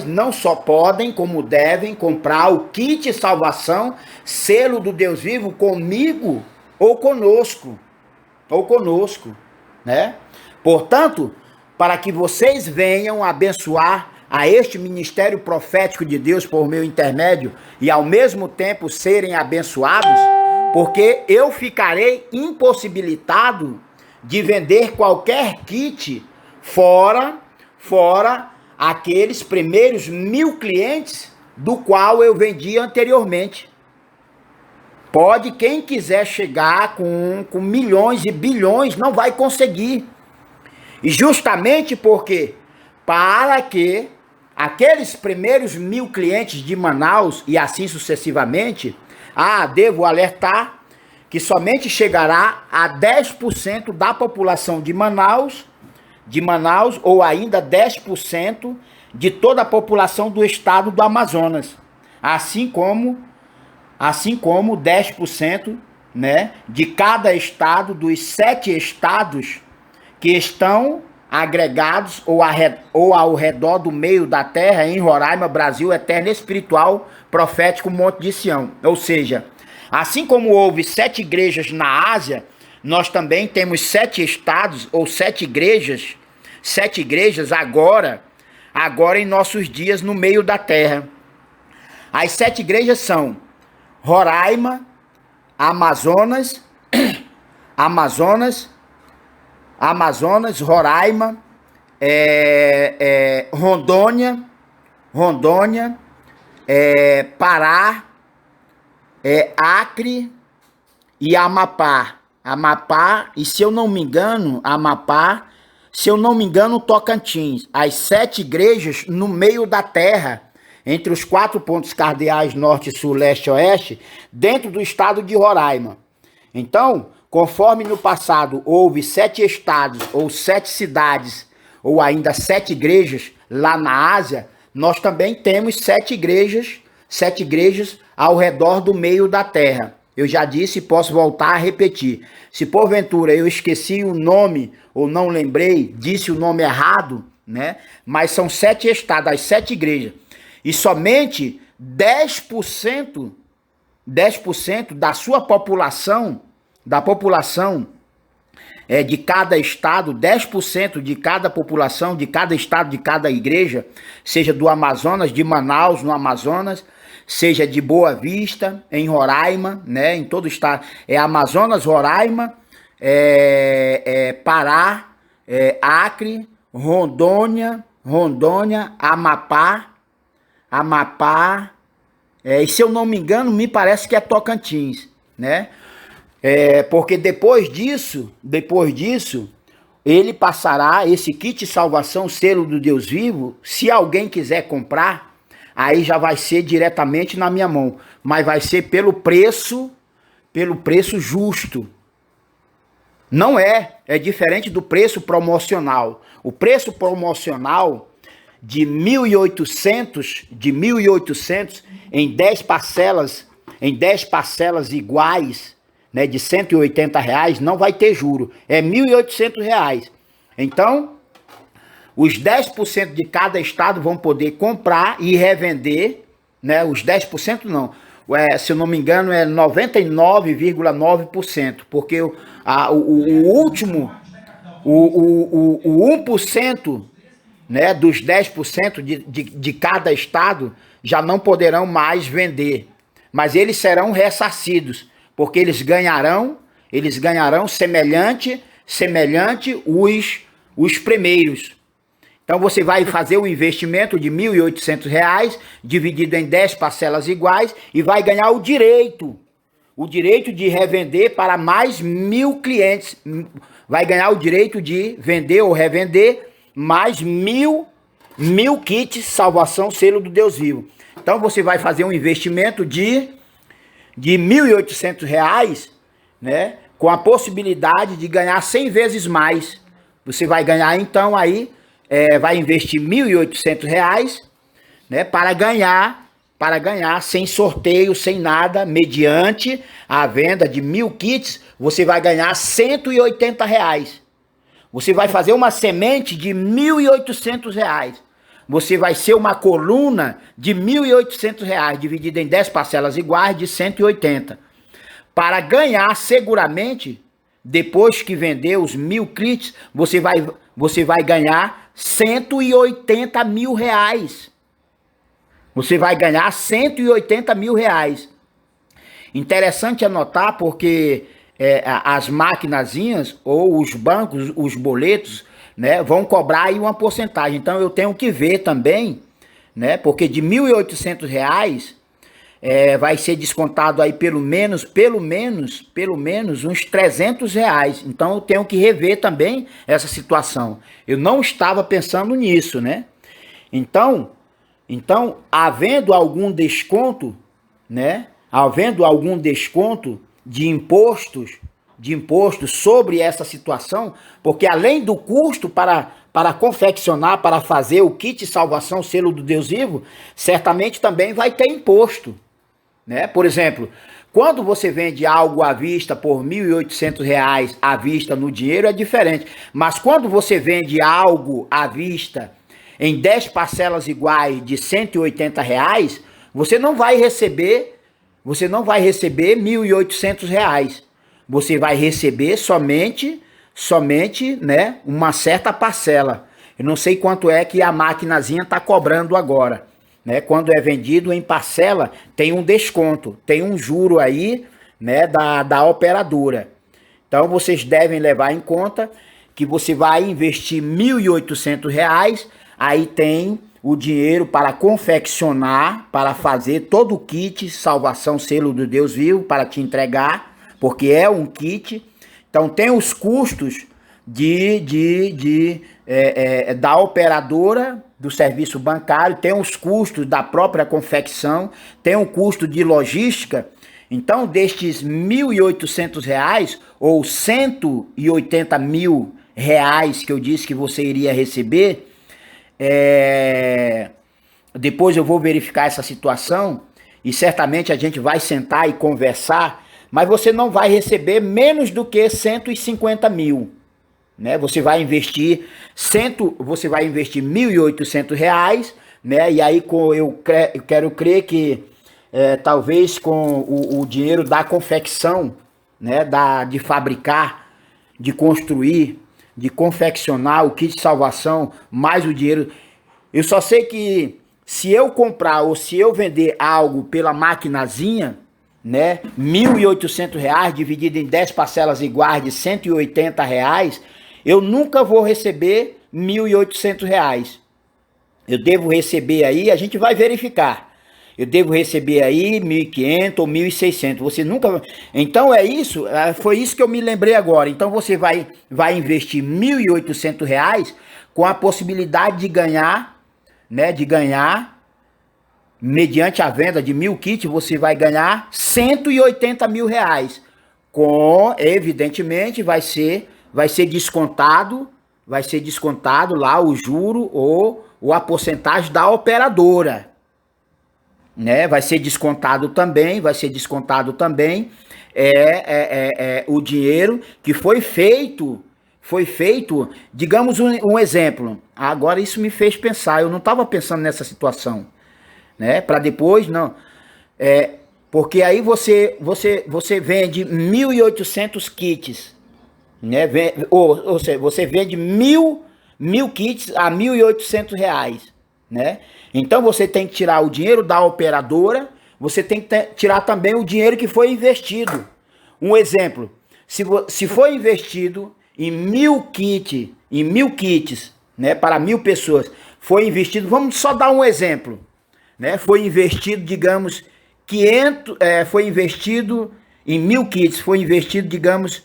não só podem, como devem comprar o kit salvação, selo do Deus vivo comigo ou conosco, né? Portanto, para que vocês venham abençoar a este ministério profético de Deus por meu intermédio e ao mesmo tempo serem abençoados, porque eu ficarei impossibilitado de vender qualquer kit fora aqueles primeiros 1.000 clientes do qual eu vendi anteriormente. Pode quem quiser chegar com milhões e bilhões, não vai conseguir. E justamente porque, para que aqueles primeiros 1.000 clientes de Manaus, e assim sucessivamente, devo alertar que somente chegará a 10% da população de Manaus, ou ainda 10% de toda a população do estado do Amazonas. Assim como 10%, né, de cada estado, dos 7 estados que estão agregados ou ao redor do meio da terra, em Roraima, Brasil, eterno, espiritual, profético, Monte de Sião. Ou seja, assim como houve 7 igrejas na Ásia, nós também temos 7 estados ou 7 igrejas agora em nossos dias no meio da terra. As 7 igrejas são Roraima, Amazonas, Roraima, Rondônia, Pará, Acre e Amapá. E se eu não me engano, Tocantins. As 7 igrejas no meio da terra, entre os 4 pontos cardeais norte, sul, leste e oeste, dentro do estado de Roraima. Então, conforme no passado houve 7 estados ou 7 cidades, ou ainda 7 igrejas lá na Ásia, nós também temos 7 igrejas ao redor do meio da terra. Eu já disse e posso voltar a repetir. Se porventura eu esqueci o nome ou não lembrei, disse o nome errado, né? Mas são 7 estados, as 7 igrejas. E somente 10% da sua população, de cada estado, 10% de cada população, de cada estado, de cada igreja, seja do Amazonas, de Manaus, no Amazonas, seja de Boa Vista, em Roraima, né, em todo o estado, Amazonas, Roraima, Pará, Acre, Rondônia, Amapá, e se eu não me engano, me parece que é Tocantins, né? Porque depois disso, ele passará esse kit salvação, selo do Deus vivo. Se alguém quiser comprar, aí já vai ser diretamente na minha mão, mas vai ser pelo preço justo. Não é diferente do preço promocional. O preço promocional de 1.800 em 10 parcelas iguais, né, de R$180, não vai ter juro, é R$1.800. Então, os 10% de cada estado vão poder comprar e revender, né, os 10% não, se eu não me engano é 99,9%, porque o 1%, né, dos 10% de cada estado já não poderão mais vender, mas eles serão ressarcidos, porque eles ganharão semelhante os primeiros. Então você vai fazer o investimento de R$1.800, dividido em 10 parcelas iguais, e vai ganhar o direito de revender para mais 1.000 clientes. Vai ganhar o direito de vender ou revender mais 1.000 kits salvação, selo do Deus vivo. Então você vai fazer um investimento de R$1.800, né, com a possibilidade de ganhar 100 vezes mais. Você vai ganhar, então, aí, vai investir R$1.800, né, para ganhar sem sorteio, sem nada, mediante a venda de 1.000 kits, você vai ganhar R$180. Você vai fazer uma semente de R$1.800. Você vai ser uma coluna de R$1.800, dividida em 10 parcelas iguais de 180. Para ganhar seguramente, depois que vender os 1.000 kits, você vai ganhar R$180 mil. Você vai ganhar R$180 mil. Interessante anotar, porque as maquinazinhas ou os bancos, os boletos, né, vão cobrar aí uma porcentagem. Então eu tenho que ver também, né, porque de R$1.800 vai ser descontado aí pelo menos uns R$300. Então eu tenho que rever também essa situação. Eu não estava pensando nisso, né? Então, havendo algum desconto, né? Havendo algum desconto de impostos sobre essa situação, porque além do custo para confeccionar, para fazer o kit salvação, selo do Deus vivo, certamente também vai ter imposto, né? Por exemplo, quando você vende algo à vista por R$1.800 à vista no dinheiro é diferente, mas quando você vende algo à vista em 10 parcelas iguais de R$180, você não vai receber R$1.800, você vai receber somente, né, uma certa parcela. Eu não sei quanto é que a maquinazinha está cobrando agora, né? Quando é vendido em parcela, tem um desconto, tem um juro aí, né, da operadora. Então vocês devem levar em conta que você vai investir R$ 1.800, aí tem o dinheiro para confeccionar, para fazer todo o kit Salvação Selo do Deus Vivo, para te entregar, porque é um kit. Então tem os custos da operadora do serviço bancário, tem os custos da própria confecção, tem o custo de logística. Então, destes R$ 1.800 ou R$ 180.000 que eu disse que você iria receber, depois eu vou verificar essa situação e certamente a gente vai sentar e conversar, mas você não vai receber menos do que 150 mil. Né? Você vai investir R$ 1.800, né? E aí eu quero crer que talvez com o dinheiro da confecção, né? De fabricar, de construir, de confeccionar o kit de salvação, mais o dinheiro. Eu só sei que se eu comprar ou se eu vender algo pela maquinazinha, né? R$ 1.800 dividido em 10 parcelas iguais de R$ 180, eu nunca vou receber R$ 1.800. Eu devo receber aí, a gente vai verificar. Eu devo receber aí 1.500 ou 1.600. Você nunca... Então é isso, foi isso que eu me lembrei agora. Então você vai investir R$ 1.800 com a possibilidade de ganhar, né? De ganhar, mediante a venda de 1.000 kits, você vai ganhar R$ 180 mil. Evidentemente, vai ser descontado lá o juro ou a porcentagem da operadora, né? Vai ser descontado também o dinheiro que foi feito, digamos um exemplo. Agora isso me fez pensar, eu não estava pensando nessa situação, né? Para depois, não. Porque aí você vende 1.800 kits, né? Ou seja, você vende mil kits a R$ 1.800, né? Então você tem que tirar o dinheiro da operadora, você tem que tirar também o dinheiro que foi investido. Um exemplo, se foi investido em 1.000 kits, né, para 1.000 pessoas, foi investido, vamos só dar um exemplo, né? Foi investido, digamos, 500, foi investido em 1.000 kits, foi investido, digamos,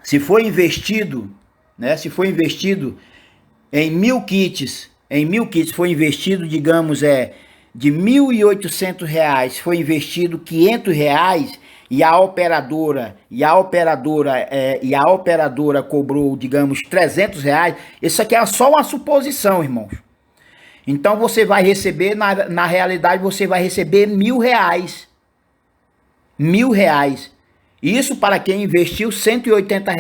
se foi investido, né? Se foi investido em 1.000 kits, foi investido, digamos, de R$ 1.800, foi investido R$ 500 e a operadora cobrou, digamos, R$ 300. Isso aqui é só uma suposição, irmãos. Então você vai receber, na realidade, você vai receber R$ 1.000. R$ 1.000. Isso para quem investiu R$ 180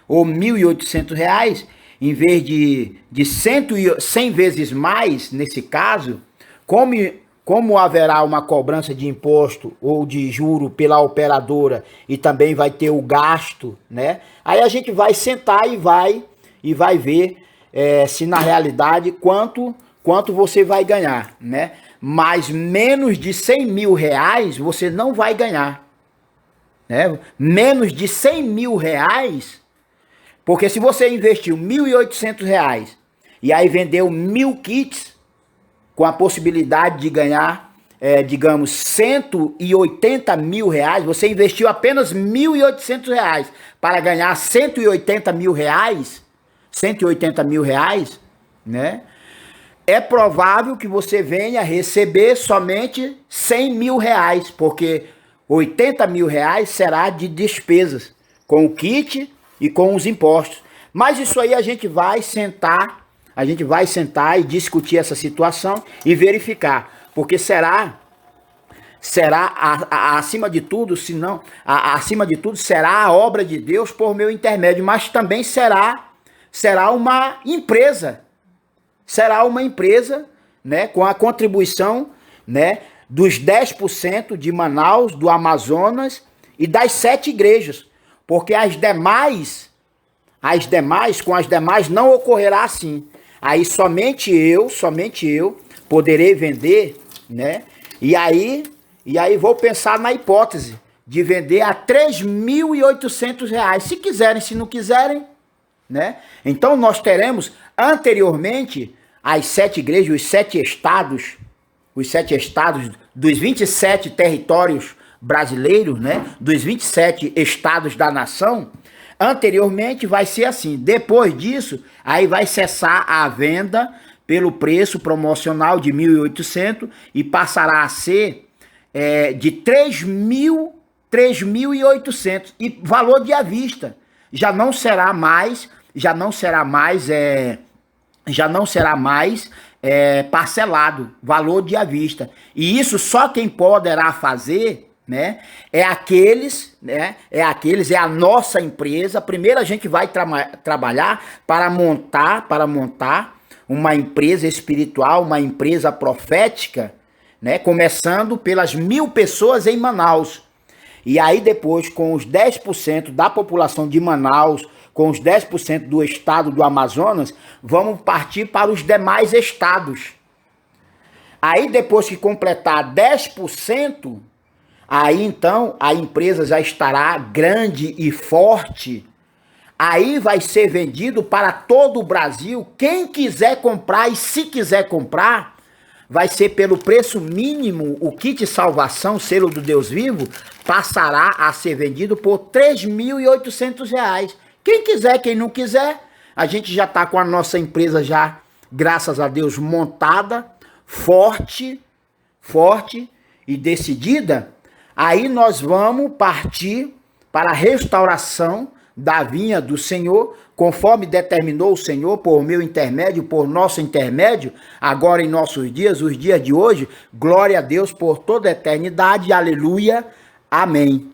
ou R$ 1.800, em vez de 100 vezes mais, nesse caso, como haverá uma cobrança de imposto ou de juro pela operadora e também vai ter o gasto, né? Aí a gente vai sentar e vai ver se na realidade quanto você vai ganhar, né? Mas menos de R$ 100.000 você não vai ganhar, né? Menos de R$ 100.000, porque se você investiu R$ 1.800 e aí vendeu 1.000 kits, com a possibilidade de ganhar, digamos, R$ 180 mil, você investiu apenas R$ 1.800 para ganhar R$ 180 mil, né? É provável que você venha receber somente R$ 100 mil, porque R$ 80 mil será de despesas, com o kit e com os impostos. Mas isso aí a gente vai sentar e discutir essa situação e verificar, porque será acima de tudo, acima de tudo será a obra de Deus por meu intermédio, mas também será uma empresa, né, com a contribuição, né, dos 10% de Manaus, do Amazonas e das 7 igrejas, porque com as demais não ocorrerá assim. Aí somente eu poderei vender, né? E aí vou pensar na hipótese de vender a R$ 3.800, se quiserem, se não quiserem, né? Então nós teremos anteriormente as 7 igrejas, os 7 estados dos 27 territórios brasileiros, né? Dos 27 estados da nação. Anteriormente vai ser assim. Depois disso, aí vai cessar a venda pelo preço promocional de 1.800 e passará a ser de 3.800 e valor de à vista. Já não será mais parcelado, valor de à vista. E isso só quem poderá fazer, né, é a nossa empresa. Primeiro a gente vai trabalhar para montar uma empresa espiritual, uma empresa profética, né, começando pelas 1.000 pessoas em Manaus. E aí depois, com os 10% da população de Manaus, com os 10% do estado do Amazonas, vamos partir para os demais estados. Aí depois que completar 10%, aí então a empresa já estará grande e forte. Aí vai ser vendido para todo o Brasil. Quem quiser comprar, e se quiser comprar, vai ser pelo preço mínimo. O kit salvação, selo do Deus vivo, passará a ser vendido por R$ 3.800. Quem quiser, quem não quiser, a gente já está com a nossa empresa já, graças a Deus, montada, forte e decidida. Aí nós vamos partir para a restauração da vinha do Senhor, conforme determinou o Senhor por meu intermédio, por nosso intermédio, agora em nossos dias, os dias de hoje. Glória a Deus por toda a eternidade. Aleluia. Amém.